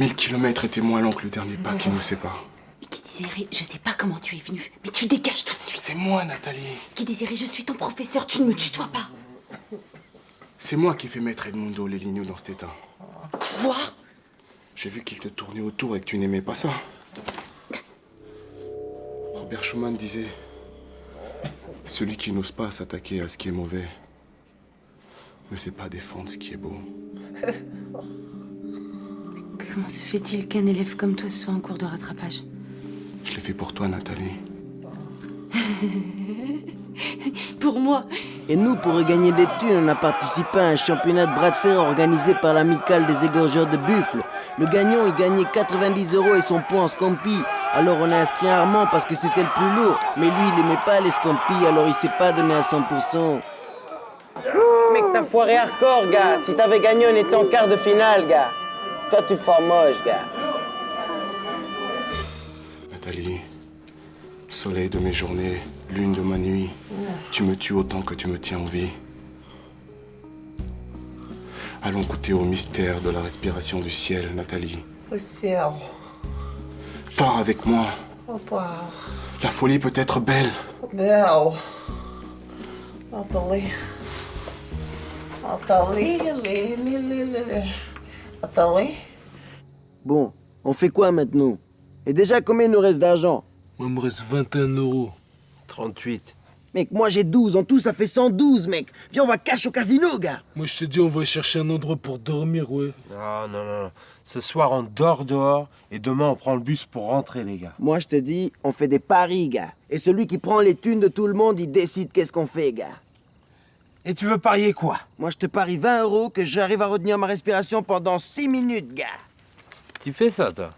1000 kilomètres et témoin l'oncle le dernier pas qui nous sépare. Guy Désiré, je sais pas comment tu es venu, mais tu dégages tout de suite. C'est moi, Nathalie. Guy Désiré, je suis ton professeur, tu ne me tutoies pas. C'est moi qui fais mettre Edmundo les lignes dans cet état. Quoi? J'ai vu qu'il te tournait autour et que tu n'aimais pas ça. Robert Schumann disait... Celui qui n'ose pas s'attaquer à ce qui est mauvais ne sait pas défendre ce qui est beau. Comment se fait-il qu'un élève comme toi soit en cours de rattrapage? Je l'ai fait pour toi, Nathalie. Pour moi. Et nous, pour regagner des thunes, on a participé à un championnat de bras de fer organisé par l'amicale des égorgeurs de buffles. Le gagnant, il gagnait 90 € et son poids en scampi. Alors on a inscrit Armand parce que c'était le plus lourd. Mais lui, il aimait pas les scampis, alors il s'est pas donné à 100%. Mec, t'as foiré hardcore, gars. Si t'avais gagné, on était en quart de finale, gars. Toi, tu foires moche, gars. Nathalie, soleil de mes journées, lune de ma nuit, tu me tues autant que tu me tiens en vie. Allons goûter au mystère de la respiration du ciel, Nathalie. Le ciel. Pars avec moi. Oh, pars. La folie peut être belle. Belle. Nathalie. Nathalie, Nathalie. Bon, on fait quoi maintenant? Et déjà, combien il nous reste d'argent? Moi, il me reste 21 €. 38. Mec, moi j'ai 12. En tout, ça fait 112, mec. Viens, on va cash au casino, gars. Moi, je te dis, on va chercher un endroit pour dormir, ouais. Non. Ce soir, on dort dehors et demain, on prend le bus pour rentrer, les gars. Moi, je te dis, on fait des paris, gars. Et celui qui prend les thunes de tout le monde, il décide qu'est-ce qu'on fait, gars. Et tu veux parier quoi? Moi, je te parie 20 € que j'arrive à retenir ma respiration pendant 6 minutes, gars. Tu fais ça, toi?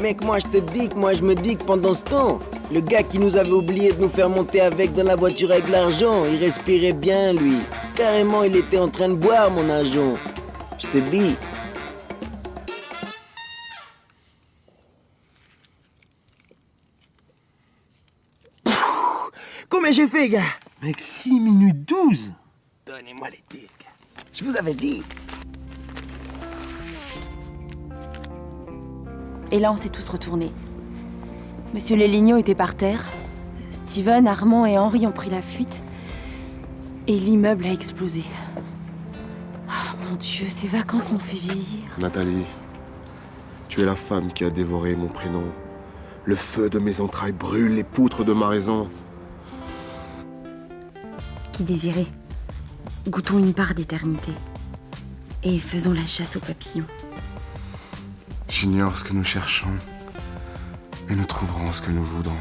Mec, moi je te dis que moi je me dis que pendant ce temps, le gars qui nous avait oublié de nous faire monter avec dans la voiture avec l'argent, il respirait bien lui. Carrément, il était en train de boire mon agent. Je te dis. Combien j'ai fait, gars? Mec, 6 minutes 12. Donnez-moi les titres, gars. Je vous avais dit. Et là, on s'est tous retournés. Monsieur Léligno était par terre. Steven, Armand et Henri ont pris la fuite. Et l'immeuble a explosé. Ah, mon Dieu, ces vacances m'ont fait vieillir. Nathalie, tu es la femme qui a dévoré mon prénom. Le feu de mes entrailles brûle les poutres de ma raison. Qui désirait? Goûtons une part d'éternité. Et faisons la chasse aux papillons. J'ignore ce que nous cherchons, mais nous trouverons ce que nous voudrons.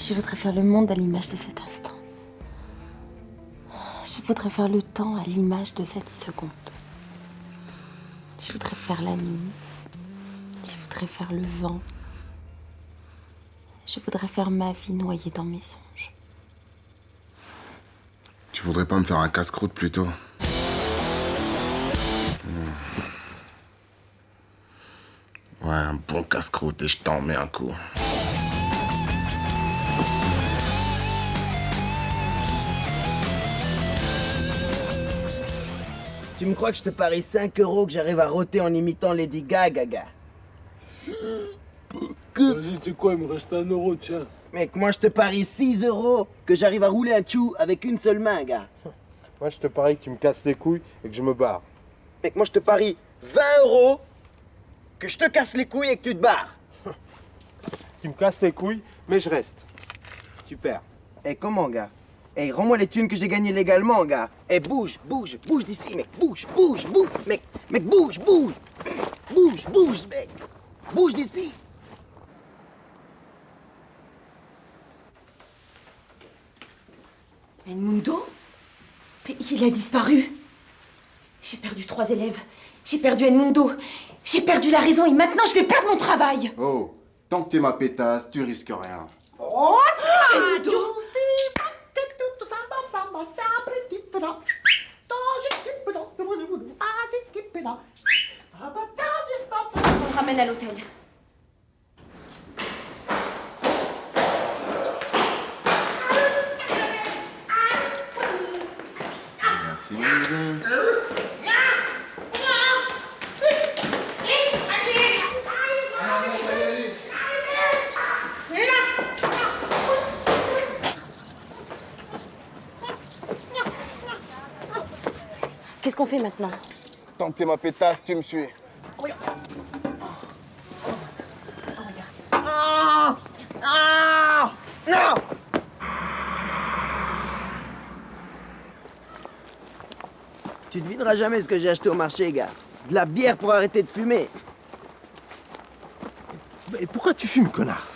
Je voudrais faire le monde à l'image de cet instant. Je voudrais faire le temps à l'image de cette seconde. Je voudrais faire la nuit. Je voudrais faire le vent. Je voudrais faire ma vie noyée dans mes songes. Tu voudrais pas me faire un casse-croûte plutôt? Ouais, un bon casse-croûte et je t'en mets un coup. Tu me crois que je te parie 5 € que j'arrive à roter en imitant Lady Gaga, gars? Vas-y, tu sais quoi, il me reste 1 €, tiens. Mec, moi je te parie 6 € que j'arrive à rouler un tchou avec une seule main, gars. Moi, je te parie que tu me casses les couilles et que je me barre. Mec, moi je te parie 20 € que je te casse les couilles et que tu te barres. Tu me casses les couilles, mais je reste. Tu perds. Eh, comment, gars? Eh, rends-moi les thunes que j'ai gagnées légalement, gars. Eh, bouge d'ici, mec. Bouge, mec. Mec, bouge. Bouge, mec. Bouge d'ici. Edmundo? Mais il a disparu. J'ai perdu 3 élèves. J'ai perdu Edmundo. J'ai perdu la raison et maintenant je vais perdre mon travail. Oh, tant que t'es ma pétasse, tu risques rien. Oh, Edmundo! On le ramène à l'hôtel. Merci, mon Qu'est-ce qu'on fait maintenant? Tant que t'es ma pétasse, tu me suis. Non! Tu devineras jamais ce que j'ai acheté au marché, gars. De la bière pour arrêter de fumer. Mais pourquoi tu fumes, connard?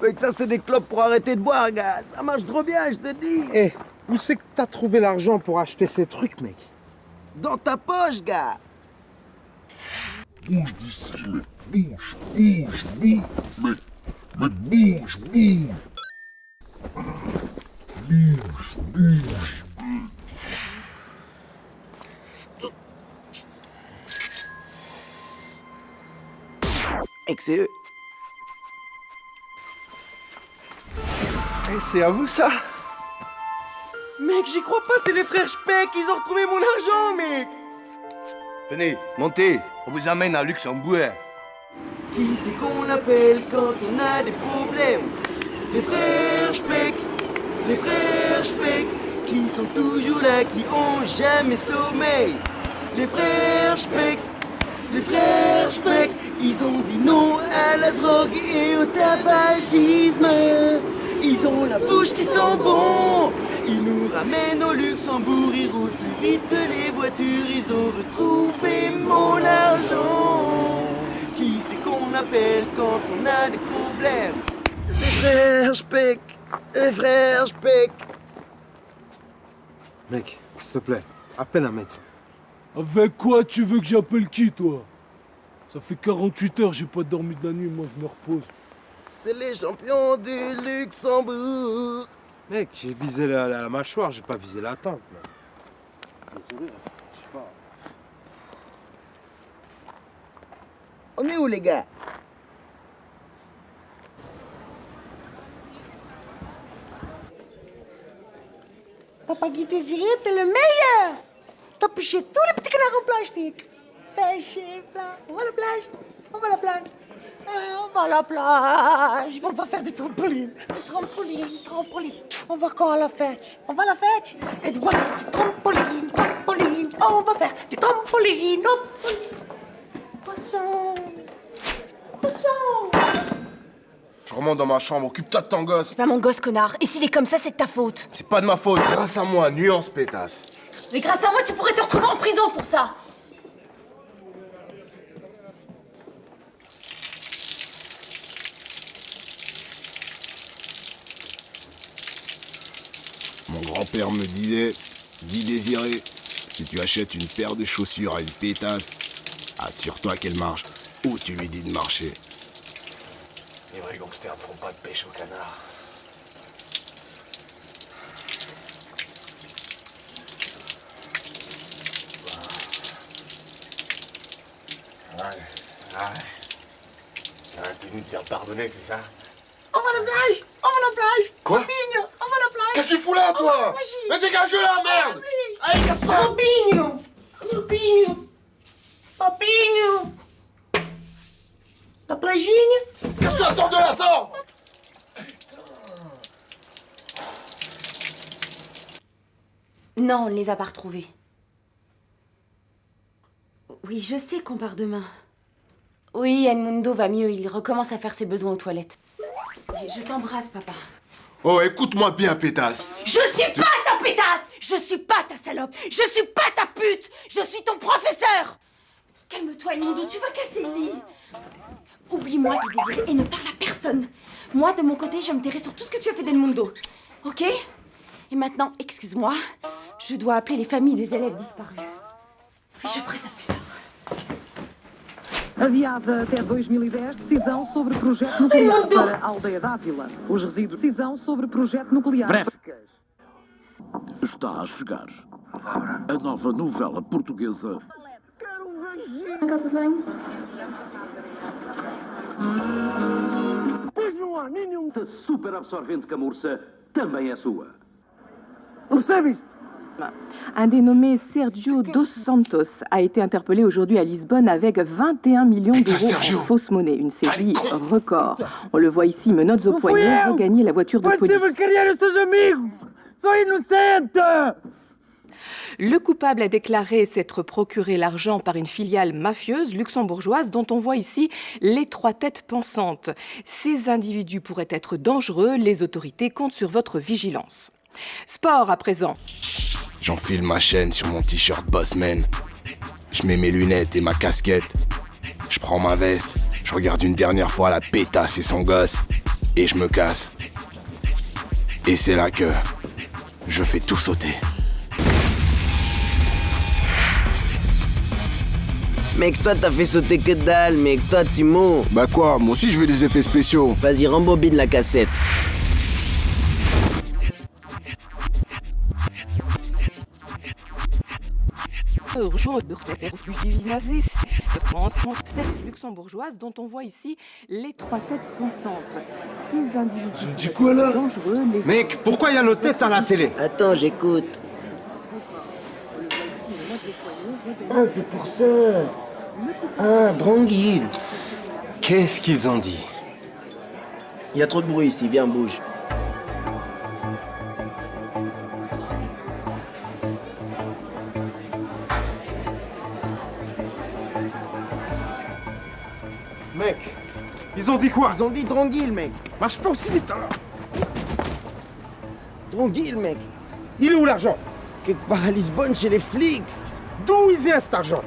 Mais que ça, c'est des clopes pour arrêter de boire, gars. Ça marche trop bien, je te dis. Eh, où c'est que t'as trouvé l'argent pour acheter ces trucs, mec? Dans ta poche, gars. Bouge d'ici, mec. Bouge. Mec, bouge. c'est eux. Et c'est à vous ça? Mec, j'y crois pas, c'est les frères Speck, ils ont retrouvé mon argent, mec. Venez, montez, on vous amène à Luxembourg. Qui c'est qu'on appelle quand on a des problèmes? Les frères Speck, les frères Speck, qui sont toujours là, qui ont jamais sommeil. Les frères Speck, les frères Speck, ils ont dit non à la drogue et au tabagisme. Ils ont la bouche qui sent bon. Ils nous ramènent au Luxembourg, ils roulent plus vite que les voitures. Ils ont retrouvé mon argent. Qui c'est qu'on appelle quand on a des problèmes? Les frères Speck, les frères Speck. Mec, s'il te plaît, appelle un médecin. Avec quoi tu veux que j'appelle qui, toi? Ça fait 48 heures, j'ai pas dormi de la nuit, moi je me repose. C'est les champions du Luxembourg. Mec, j'ai visé la mâchoire, j'ai pas visé la tempe. Désolé, je sais pas. On est où, les gars? Papa Guy Désiré, t'es le meilleur. T'as pêché tous les petits canards en plastique. Pêché, plat. On va à la plage. On va à la plage. On va à la plage. On va faire des trampolines. Des trampolines, trampolines. On va quand à la fête? On va à la fête? Et voilà, trampoline, trampoline. On va faire du trampoline. Poisson. Poisson. Je remonte dans ma chambre, occupe-toi de ton gosse. C'est pas mon gosse, connard. Et s'il est comme ça, c'est de ta faute. C'est pas de ma faute, grâce à moi, nuance pétasse. Mais grâce à moi, tu pourrais te retrouver en prison pour ça. Mon grand-père me disait, Guy Désiré, si tu achètes une paire de chaussures à une pétasse, assure-toi qu'elle marche où tu lui dis de marcher. Les vrais gangsters ne feront pas de pêche au canard. T'es venu te faire pardonner, c'est ça? On va à la plage. On va à la plage. Quoi? Robinho, on va à la plage. Qu'est-ce que tu fous là, toi? Mais dégage la merde! Allez, casse-toi! Robinho. Robinho. Robinho. La plagine. Casse-toi, sors de là, sors! Non, on ne les a pas retrouvés. Oui, je sais qu'on part demain. Oui, Edmundo va mieux, il recommence à faire ses besoins aux toilettes. Je t'embrasse, papa. Oh, écoute-moi bien, pétasse. Je suis pas ta pétasse! Je suis pas ta salope! Je suis pas ta pute! Je suis ton professeur! Calme-toi, Edmundo, tu vas casser le lit! Oublie-moi, Guy Désiré, et ne parle à personne! Moi, de mon côté, je me tairai sur tout ce que tu as fait d'Edmundo. Ok? Et maintenant, excuse-moi, je dois appeler les familles des élèves disparus. Puis je ferai ça plus tard. Adiada até 2010, decisão sobre projeto nuclear para a aldeia d'Ávila. Os resíduos. Decisão sobre projeto nuclear. Breve. Está a chegar a nova novela portuguesa. Casa de banho. Pois não há nenhum da super absorvente camurça também é sua. Un dénommé Sergio Dos Santos a été interpellé aujourd'hui à Lisbonne avec 21 millions d'euros en fausse monnaie. Une saisie record. On le voit ici, menottes au poignet, regagner la voiture de police. Le coupable a déclaré s'être procuré l'argent par une filiale mafieuse luxembourgeoise dont on voit ici les trois têtes pensantes. Ces individus pourraient être dangereux, les autorités comptent sur votre vigilance. Sport à présent. J'enfile ma chaîne sur mon t-shirt Bossman. Je mets mes lunettes et ma casquette. Je prends ma veste. Je regarde une dernière fois la pétasse et son gosse. Et je me casse. Et c'est là que je fais tout sauter. Mec, toi t'as fait sauter que dalle, mec, toi tu mens. Bah quoi, moi aussi je veux des effets spéciaux. Vas-y, rembobine la cassette. pension luxembourgeoise dont on voit ici les 3 têtes pensantes. 6 individus. Tu dis quoi là? Dangereux, les... Mec, pourquoi il y a nos têtes à la télé? Attends, j'écoute. Ah, c'est pour ça. Ah, Dranguil. Qu'est-ce qu'ils ont dit? Il y a trop de bruit ici, viens, bouge. Mec, ils ont dit quoi? Ils ont dit Dranguil, mec. Marche pas aussi vite alors. Dranguil, mec. Il est où l'argent? Quelque part à Lisbonne, chez les flics. D'où il vient cet argent?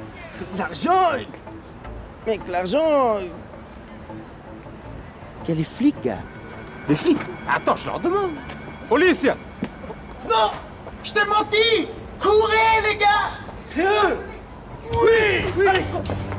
L'argent. Mec, l'argent. Quel est flic, gars? Les flics? Attends, je leur demande. Police! Non! Je t'ai menti! Courez, les gars! C'est eux! Oui! Allez,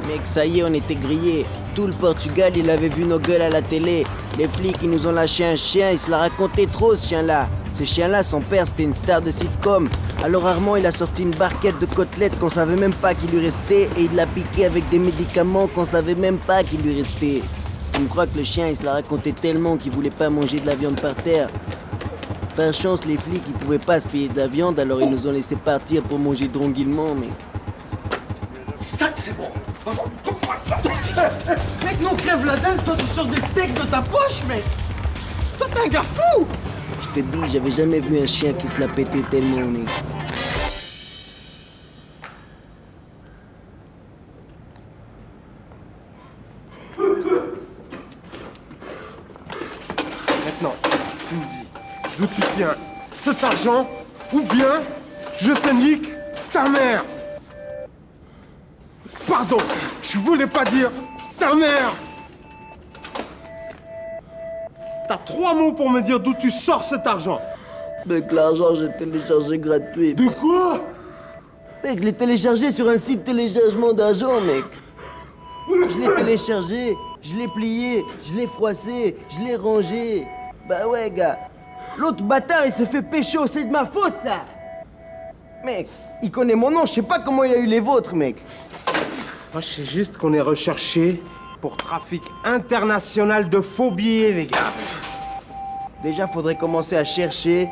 mec, ça y est, on était grillés. Tout le Portugal, il avait vu nos gueules à la télé. Les flics, ils nous ont lâché un chien, il se l'a raconté trop, ce chien-là. Ce chien-là, son père, c'était une star de sitcom. Alors Armand, il a sorti une barquette de côtelettes qu'on savait même pas qu'il lui restait et il l'a piqué avec des médicaments qu'on savait même pas qu'il lui restait. Tu me crois que le chien, il se l'a raconté tellement qu'il voulait pas manger de la viande par terre. Par chance, les flics, ils pouvaient pas se payer de la viande, alors ils nous ont laissé partir pour manger tranquillement, mec. C'est ça que c'est bon. Mec, non, crève la dalle, toi tu sors des steaks de ta poche, mec. Toi t'es un gars fou. Je t'ai dit, j'avais jamais vu un chien qui se la pétait tellement, mec. Maintenant, tu me dis d'où tu tiens cet argent ou bien je te nique ta mère. Pardon, je voulais pas dire ta mère. T'as 3 mots pour me dire d'où tu sors cet argent. Mec, l'argent, j'ai téléchargé gratuit. De quoi? Mec, je l'ai téléchargé sur un site téléchargement d'argent, mec. Je l'ai téléchargé, je l'ai plié, je l'ai froissé, je l'ai rangé. Bah ouais, gars. L'autre bâtard, il s'est fait pécho, c'est de ma faute, ça. Mec, il connaît mon nom, je sais pas comment il a eu les vôtres, mec. Moi, je sais juste qu'on est recherché pour trafic international de faux billets, les gars. Déjà, faudrait commencer à chercher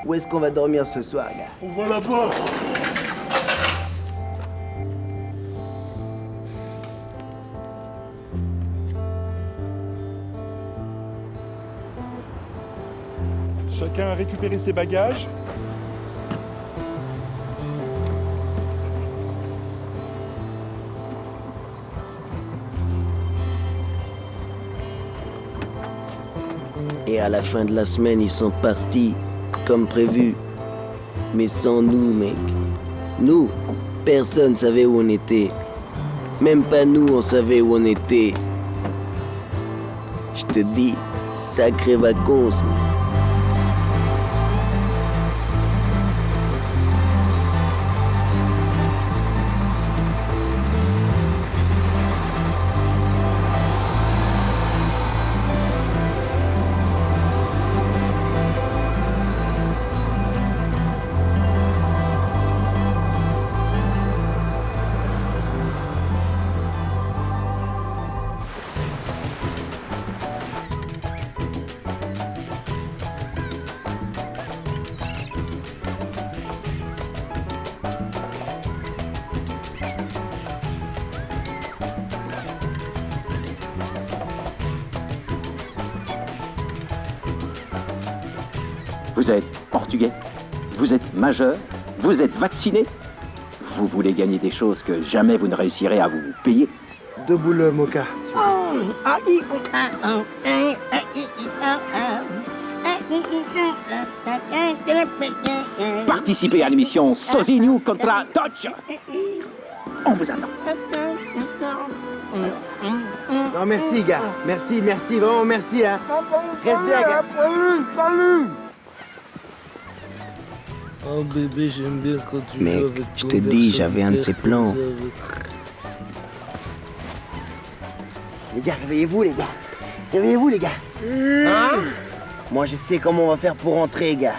où est-ce qu'on va dormir ce soir, gars. On va là-bas. Chacun a récupéré ses bagages. Et à la fin de la semaine, ils sont partis, comme prévu. Mais sans nous, mec. Nous, personne savait où on était. Même pas nous, on savait où on était. Je te dis, sacrées vacances, mec. Vous êtes portugais, vous êtes majeur, vous êtes vacciné. Vous voulez gagner des choses que jamais vous ne réussirez à vous payer. Debout le mocha. Participez à l'émission Sozinho contra Dodge. On vous attend. Non, merci, gars. Merci, vraiment merci, hein. Reste bien, gars. Salut. Oh bébé, j'aime bien quand tu Mec, joues avec je ton te dis, verre j'avais un de ces solitaire plans. comme ça, Les gars, réveillez-vous, les gars. Réveillez-vous, les gars. Hein? Moi, je sais comment on va faire pour rentrer, gars.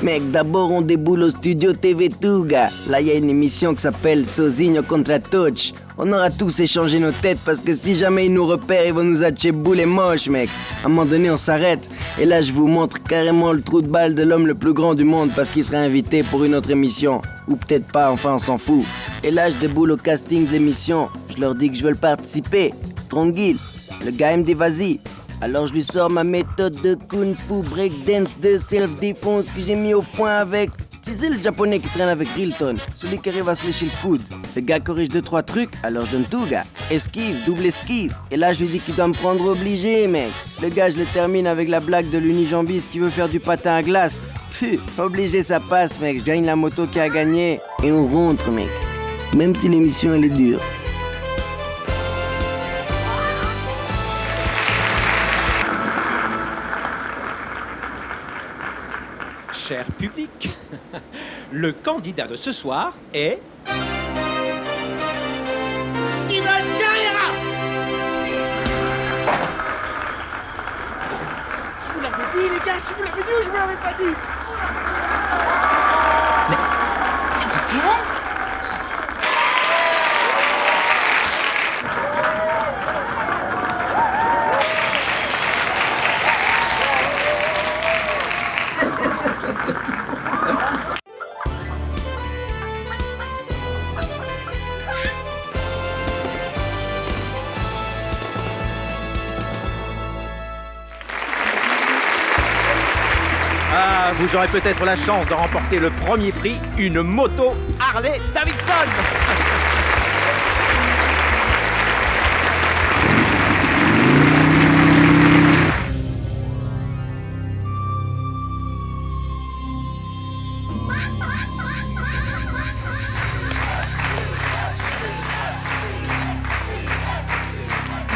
Mec, d'abord on déboule au studio TV Tuga. Là, il y a une émission qui s'appelle Sozinho contra Touch. On aura tous échangé nos têtes parce que si jamais ils nous repèrent, ils vont nous attirer boule et moche, mec. À un moment donné, on s'arrête. Et là, je vous montre carrément le trou de balle de l'homme le plus grand du monde parce qu'il serait invité pour une autre émission. Ou peut-être pas, enfin, on s'en fout. Et là, je déboule au casting de l'émission. Je leur dis que je veux participer. Tranquille. Le gars, il me dit vas-y. Alors je lui sors ma méthode de kung fu breakdance de self-défense que j'ai mis au point avec... Tu sais le japonais qui traîne avec Rilton, celui qui arrive à se lécher le coude. Le gars corrige 2-3 trucs, alors je donne tout gars. Esquive, double esquive. Et là je lui dis qu'il doit me prendre obligé mec. Le gars je le termine avec la blague de l'unijambiste qui veut faire du patin à glace. Pfff, obligé ça passe mec, je gagne la moto qui a gagné. Et on rentre mec. Même si l'émission elle est dure. Cher public, le candidat de ce soir est... Steven Carrera. Je vous l'avais dit, les gars, je vous l'avais dit ou je vous l'avais pas dit? Mais c'est pas Steven? Vous aurez peut-être la chance de remporter le premier prix, une moto Harley Davidson.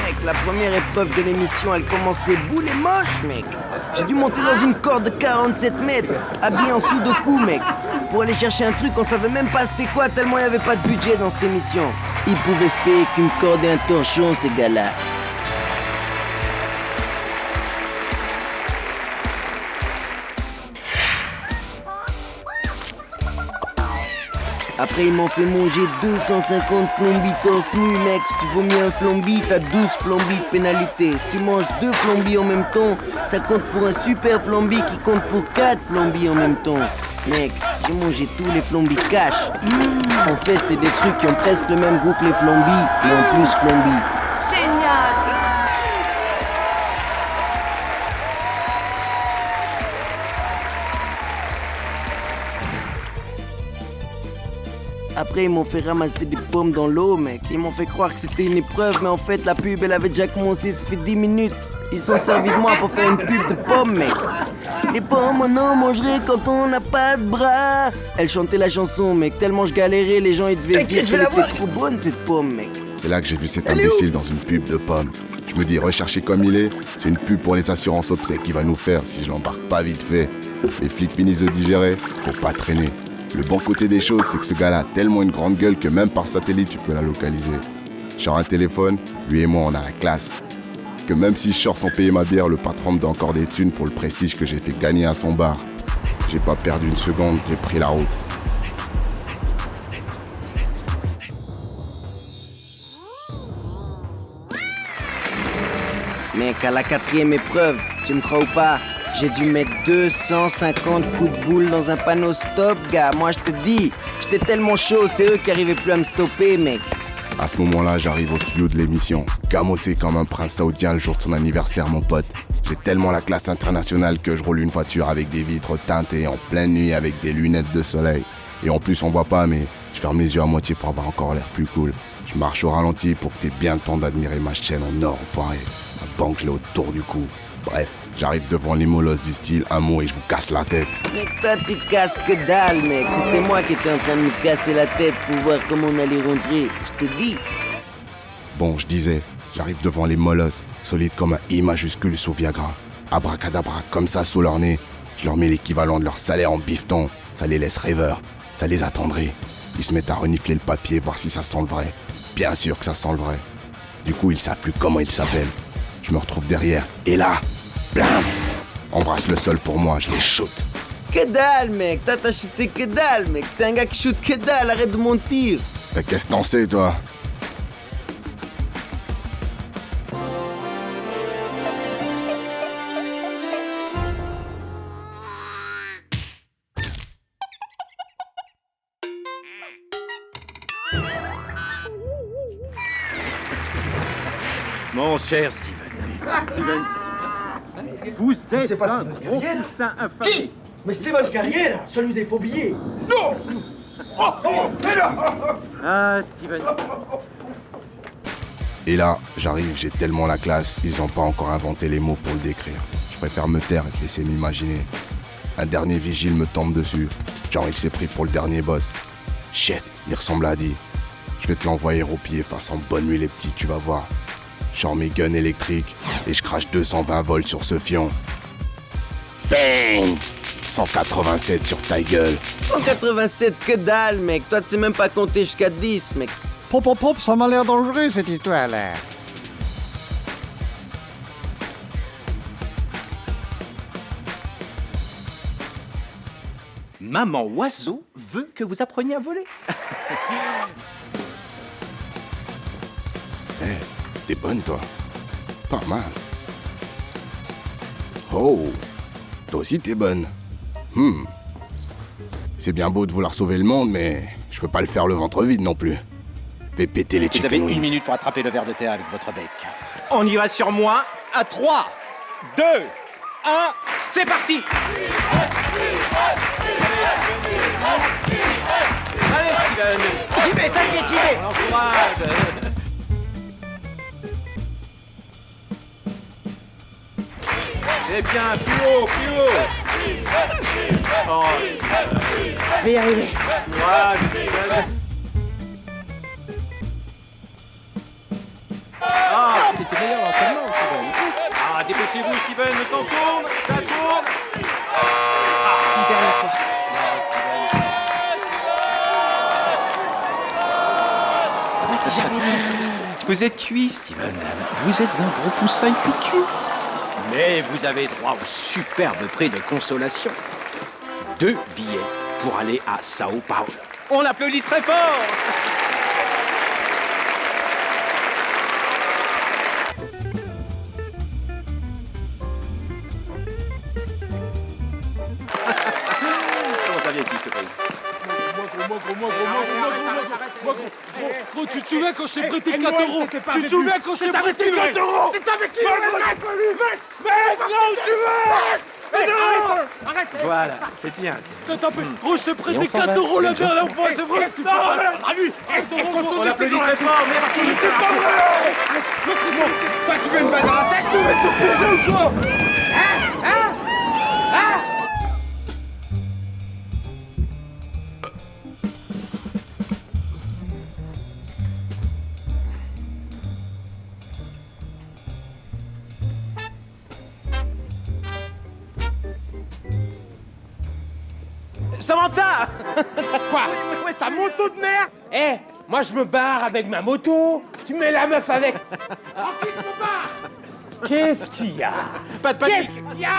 Mec, la première épreuve de l'émission, elle commençait boule et moche, mec. J'ai dû monter dans une corde de 47 mètres, habillé en sudoku, mec. Pour aller chercher un truc, on savait même pas c'était quoi, tellement il n'y avait pas de budget dans cette émission. Ils pouvaient se payer qu'une corde et un torchon, ces gars-là. Après, ils m'ont fait manger 250 flambis toast nus, mec. Si tu vomis un flambi, t'as 12 flambis de pénalité. Si tu manges 2 flambis en même temps, ça compte pour un super flambi qui compte pour 4 flambis en même temps. Mec, j'ai mangé tous les flambis cash. En fait, c'est des trucs qui ont presque le même goût que les flambis, mais en plus flambis. Génial. Après, ils m'ont fait ramasser des pommes dans l'eau, mec. Ils m'ont fait croire que c'était une épreuve, mais en fait, la pub, elle avait déjà commencé, ça fait 10 minutes. Ils sont servis de moi pour faire une pub de pommes, mec. Les pommes, on en mangerait quand on n'a pas de bras. Elle chantait la chanson, mec. Tellement je galérais, les gens, ils devaient se dire qu'elle était trop bonne, cette pomme, mec. C'est là que j'ai vu cet imbécile dans une pub de pommes. Je me dis, recherché comme il est, c'est une pub pour les assurances obsèques qu'il va nous faire si je l'embarque pas vite fait. Les flics finissent de digérer, faut pas traîner. Le bon côté des choses, c'est que ce gars-là a tellement une grande gueule que même par satellite, tu peux la localiser. Sur un téléphone, lui et moi, on a la classe. Que même si je sors sans payer ma bière, le patron me donne encore des thunes pour le prestige que j'ai fait gagner à son bar. J'ai pas perdu une seconde, j'ai pris la route. Mec, à la 4e épreuve, tu me crois ou pas, j'ai dû mettre 250 coups de boule dans un panneau stop, gars. Moi, je te dis, j'étais tellement chaud, c'est eux qui arrivaient plus à me stopper, mec. À ce moment-là, j'arrive au studio de l'émission. Gamossé comme un prince saoudien le jour de son anniversaire, mon pote. J'ai tellement la classe internationale que je roule une voiture avec des vitres teintées en pleine nuit avec des lunettes de soleil. Et en plus, on voit pas, mais je ferme les yeux à moitié pour avoir encore l'air plus cool. Je marche au ralenti pour que t'aies bien le temps d'admirer ma chaîne en or, enfoiré. Ma banque, je l'ai autour du cou. Bref, j'arrive devant les molosses du style un mot et je vous casse la tête. Mec, toi, tu casses que dalle, mec. C'était moi qui étais en train de me casser la tête pour voir comment on allait rentrer. Je te dis. Bon, je disais, j'arrive devant les molosses, solides comme un I majuscule sous Viagra. Abracadabra, comme ça sous leur nez. Je leur mets l'équivalent de leur salaire en bifton. Ça les laisse rêveurs, ça les attendrit. Ils se mettent à renifler le papier, voir si ça sent le vrai. Bien sûr que ça sent le vrai. Du coup, ils savent plus comment ils s'appellent. Je me retrouve derrière, et là, blam! Embrasse le sol pour moi, je les shoot. Que dalle, mec. T'as acheté que dalle, mec. T'es un gars qui shoot que dalle. Arrête de mentir. Qu'est-ce que t'en sais, toi? Mon cher Steven. Vous êtes C'est pas un Steven gros Carrière. poussin infâme. Qui? Mais Steven Carrière, celui des faux billets. Non. Ah, Steven. Et là, j'arrive, j'ai tellement la classe, ils ont pas encore inventé les mots pour le décrire. Je préfère me taire et te laisser m'imaginer. Un dernier vigile me tombe dessus. Genre, il s'est pris pour le dernier boss. Shit, il ressemble à Adi. Je vais te l'envoyer au pied façon bonne nuit les petits, tu vas voir. Genre mes guns électriques et je crache 220 volts sur ce fion. Bang! 187 sur ta gueule. 187, que dalle, mec. Toi, tu sais même pas compter jusqu'à 10, mec. Pop, ça m'a l'air dangereux cette histoire-là. Maman Oiseau veut que vous appreniez à voler. T'es bonne, toi. Pas mal. Oh, toi aussi t'es bonne. C'est bien beau de vouloir sauver le monde, mais je peux pas le faire le ventre vide non plus. Fais péter les Vous avez chicken wings. 1 minute pour attraper le ver de terre avec votre bec. On y va sur moi. À 3, 2, 1, c'est parti. Allez, Steven. J'y vais, t'inquiète, j'y vais. Encourage. Eh bien, plus haut, plus haut. Oh, Steven. Je vais y arriver. Courage, Steven. Ah, c'était meilleur l'entraînement, Steven. Ah, dépêchez-vous, Steven, le temps tourne, ça tourne. Une dernière fois. Mais si j'avais dit plus. Vous êtes cuit, Steven. Vous êtes un gros poussin cuit. Mais vous avez droit au superbe prix de consolation. 2 billets pour aller à Sao Paulo. On l'applaudit très fort. Comment ça vient ici, je te prie? Gros, tu te souviens quand je t'ai prêté 4 euros? Tu te souviens quand je t'ai prêté 4 euros? T'es avec qui, mec? Mec, non, tu veux! Mais non! Arrête! Voilà, c'est bien. Gros, je t'ai prêté 4 euros la dernière fois, c'est vrai? Non, À lui! On l'applaudit très fort, merci! C'est pas vrai! Toi, tu veux une balle dans la tête? Mais tu plaisir ou quoi? Samantha! Quoi? Ouais, ta moto de merde! Moi je me barre avec ma moto, tu mets la meuf avec. Tranquille, je me barre! Qu'est-ce qu'il y a? Pas de panique! Qu'est-ce qu'il y a?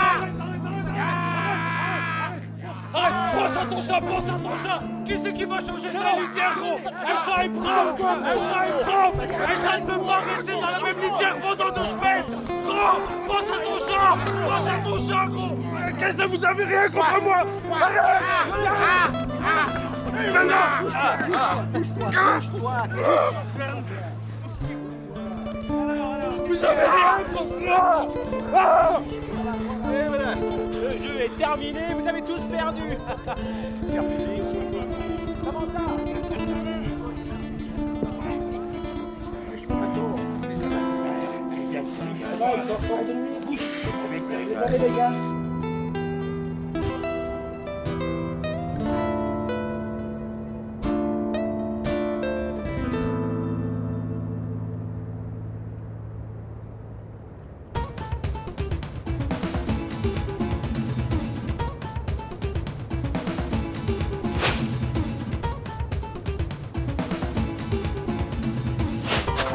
Arrête, pense à ton chat, pense à ton chat! Qui c'est qui va changer sa litière, gros? Un chat est propre! Un chat est propre! Un chat ne peut pas rester dans la même litière pendant 2 semaines! Gros, pense à ton chat! Pense à ton chat, gros! Qu'est-ce que vous avez rien contre moi? Arrête! Maintenant! Vous avez rien contre moi! Et voilà, le jeu est terminé, vous avez tous perdu. Terminé. Samantha. Désolé les gars.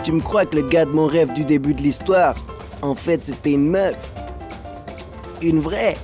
Tu me crois que le gars de mon rêve du début de l'histoire, en fait, c'était une meuf. Une vraie.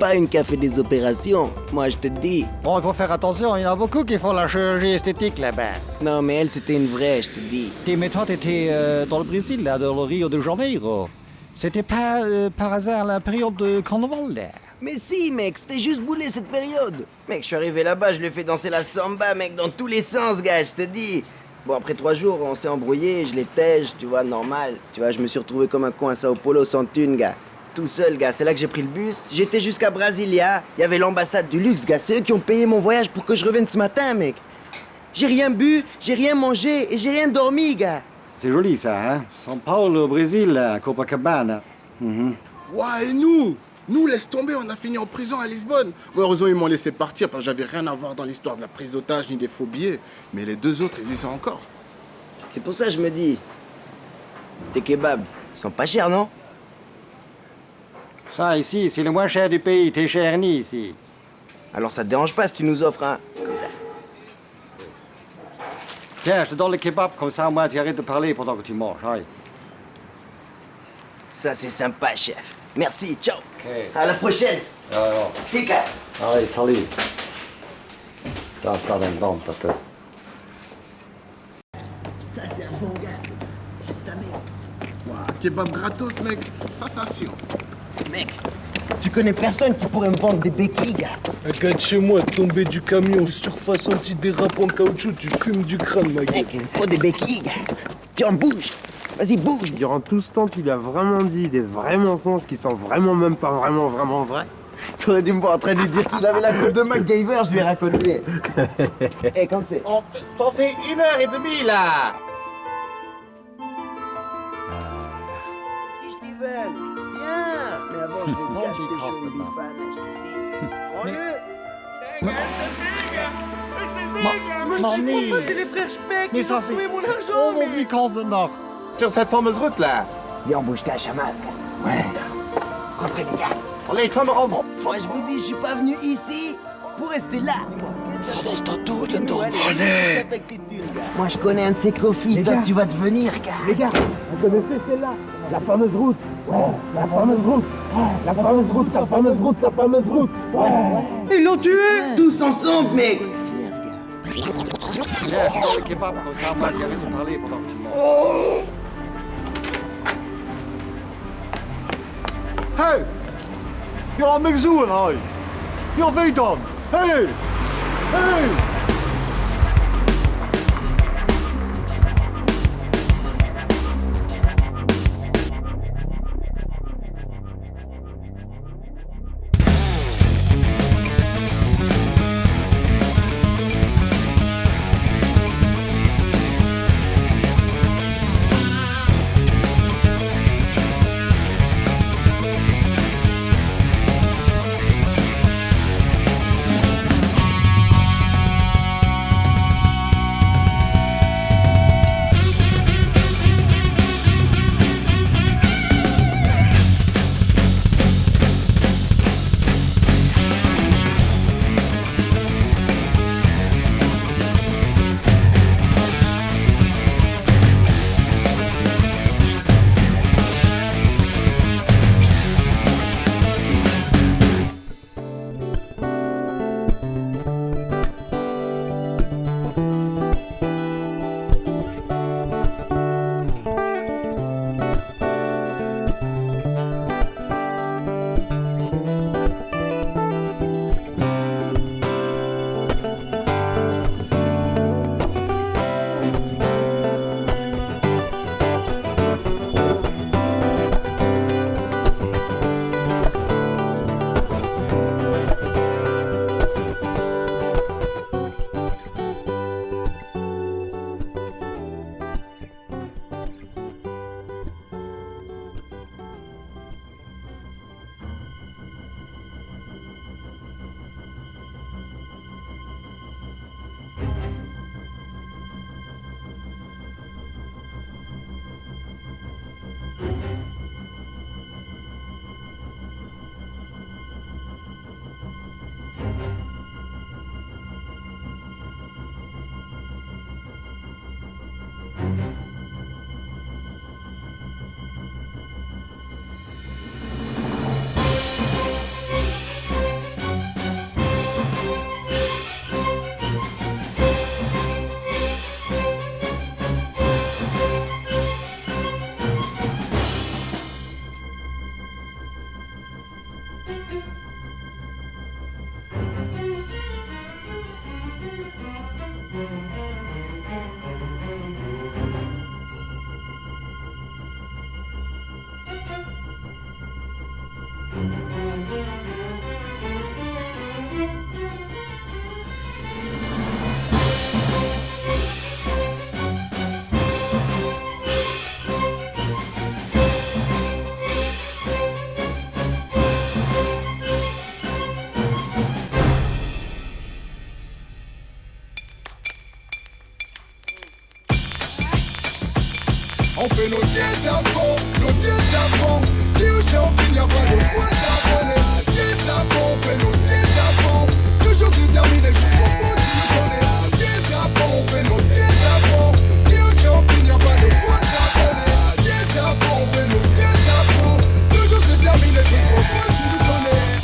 pas une qui a fait des opérations. Moi, je te dis. Bon, il faut faire attention, il y en a beaucoup qui font la chirurgie esthétique là-bas. Non, mais elle, c'était une vraie, je te dis. Mais toi, t'étais dans le Brésil, là, dans le Rio de Janeiro. C'était pas par hasard la période de carnaval, là? Mais si, mec, c'était juste boulé cette période. Mec, je suis arrivé là-bas, je lui ai fait danser la samba, mec, dans tous les sens, gars, je te dis. Bon, après 3 jours, on s'est embrouillé, je l'étais, tu vois, normal. Tu vois, je me suis retrouvé comme un con à Sao Paulo sans thune, gars. Tout seul, gars, c'est là que j'ai pris le bus. J'étais jusqu'à Brasilia. Il y avait l'ambassade du luxe, gars. C'est eux qui ont payé mon voyage pour que je revienne ce matin, mec. J'ai rien bu, j'ai rien mangé et j'ai rien dormi, gars. C'est joli, ça, hein? São Paulo, au Brésil, là, Copacabana. Ouais, et nous? Nous, laisse tomber, on a fini en prison à Lisbonne. Bon, heureusement, ils m'ont laissé partir parce que j'avais rien à voir dans l'histoire de la prise d'otage ni des faux billets. Mais les 2 autres, ils y sont encore. C'est pour ça que je me dis. Tes kebabs, ils sont pas chers, non? Ça, ici, c'est le moins cher du pays. T'es cher ni ici. Alors ça te dérange pas si tu nous offres un... comme ça. Tiens, je te donne le kebab, comme ça, moi, tu arrêtes de parler pendant que tu manges. Aïe. Ça, c'est sympa, chef. Merci, ciao. Ok. À la prochaine. Alors. Fica. Allez, salut. Ça, ça va bon, peut-être. Ça, c'est un bon gars, ça. Je savais. Ouah, kebab gratos, mec. Ça, c'est sûr. Mec, tu connais personne qui pourrait me vendre des béquilles, gars. Un gars de chez moi tombé du camion, surface anti-dérap en caoutchouc, tu fumes du crâne, ma gueule. Mec, il me faut des béquilles, gars. Tiens, bouge. Vas-y, bouge. Durant tout ce temps, tu lui as vraiment dit des vrais mensonges qui sont vraiment même pas vraiment vrais. T'aurais dû me voir en train de lui dire qu'il avait la coupe de MacGyver, je lui ai raconté. Eh, quand c'est... T'en fais 1h30 là. Steven, viens. Mais avant, je vais te cacher sur une bifane, je te dis. Prends-le. C'est les frères Speck. Mais ça, c'est... Oh, mon vicence de Nord. Sur cette fameuse route là. Viens, on bouge qu'à Chamas, gars. Ouais. Rentrez, les gars. Allez, camarade. Moi, je vous dis, je suis pas venu ici pour rester là. Qu'est-ce que tu fais? Moi, je connais un de ces coffees. Toi, tu vas devenir, gars. Les gars, vous connaissez celle-là? La fameuse route. Ouais, la fameuse route. La fameuse route, la fameuse route, la fameuse route. Ouais. Ils l'ont tué. Tous ensemble, mec. Viens, je te donne le kebab, comme ça, moi, tu arrêtes de parler pendant que tu manges. Hey! You're on Mixoul, hey! You're Vayton! Hey! Hey! On fait nos dièses à fond, nos dièses à fond. Dis aux gens qu'il n'y a pas de quoi s'abonner. Dièses à fond, on fait nos dièses à fond. Toujours déterminé jusqu'au bout, tu le connais. Dièses à fond, on fait nos dièses à fond. Dis aux gens qu'il n'y a pas de quoi s'abonner. Dièses à fond, on fait nos dièses à fond. Toujours déterminé jusqu'au bout, tu le connais.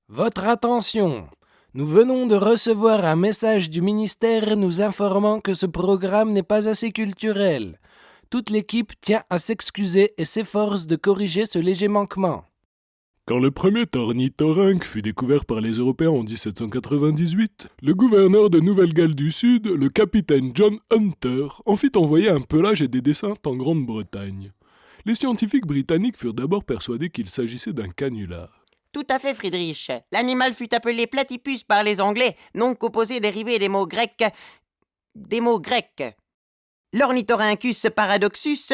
Votre attention! Nous venons de recevoir un message du ministère nous informant que ce programme n'est pas assez culturel. Toute l'équipe tient à s'excuser et s'efforce de corriger ce léger manquement. Quand le premier ornithorynque fut découvert par les Européens en 1798, le gouverneur de Nouvelle-Galles du Sud, le capitaine John Hunter, en fit envoyer un pelage et des dessins en Grande-Bretagne. Les scientifiques britanniques furent d'abord persuadés qu'il s'agissait d'un canular. Tout à fait, Friedrich. L'animal fut appelé platypus par les Anglais, nom composé dérivé des mots grecs. L'Ornithorhynchus paradoxus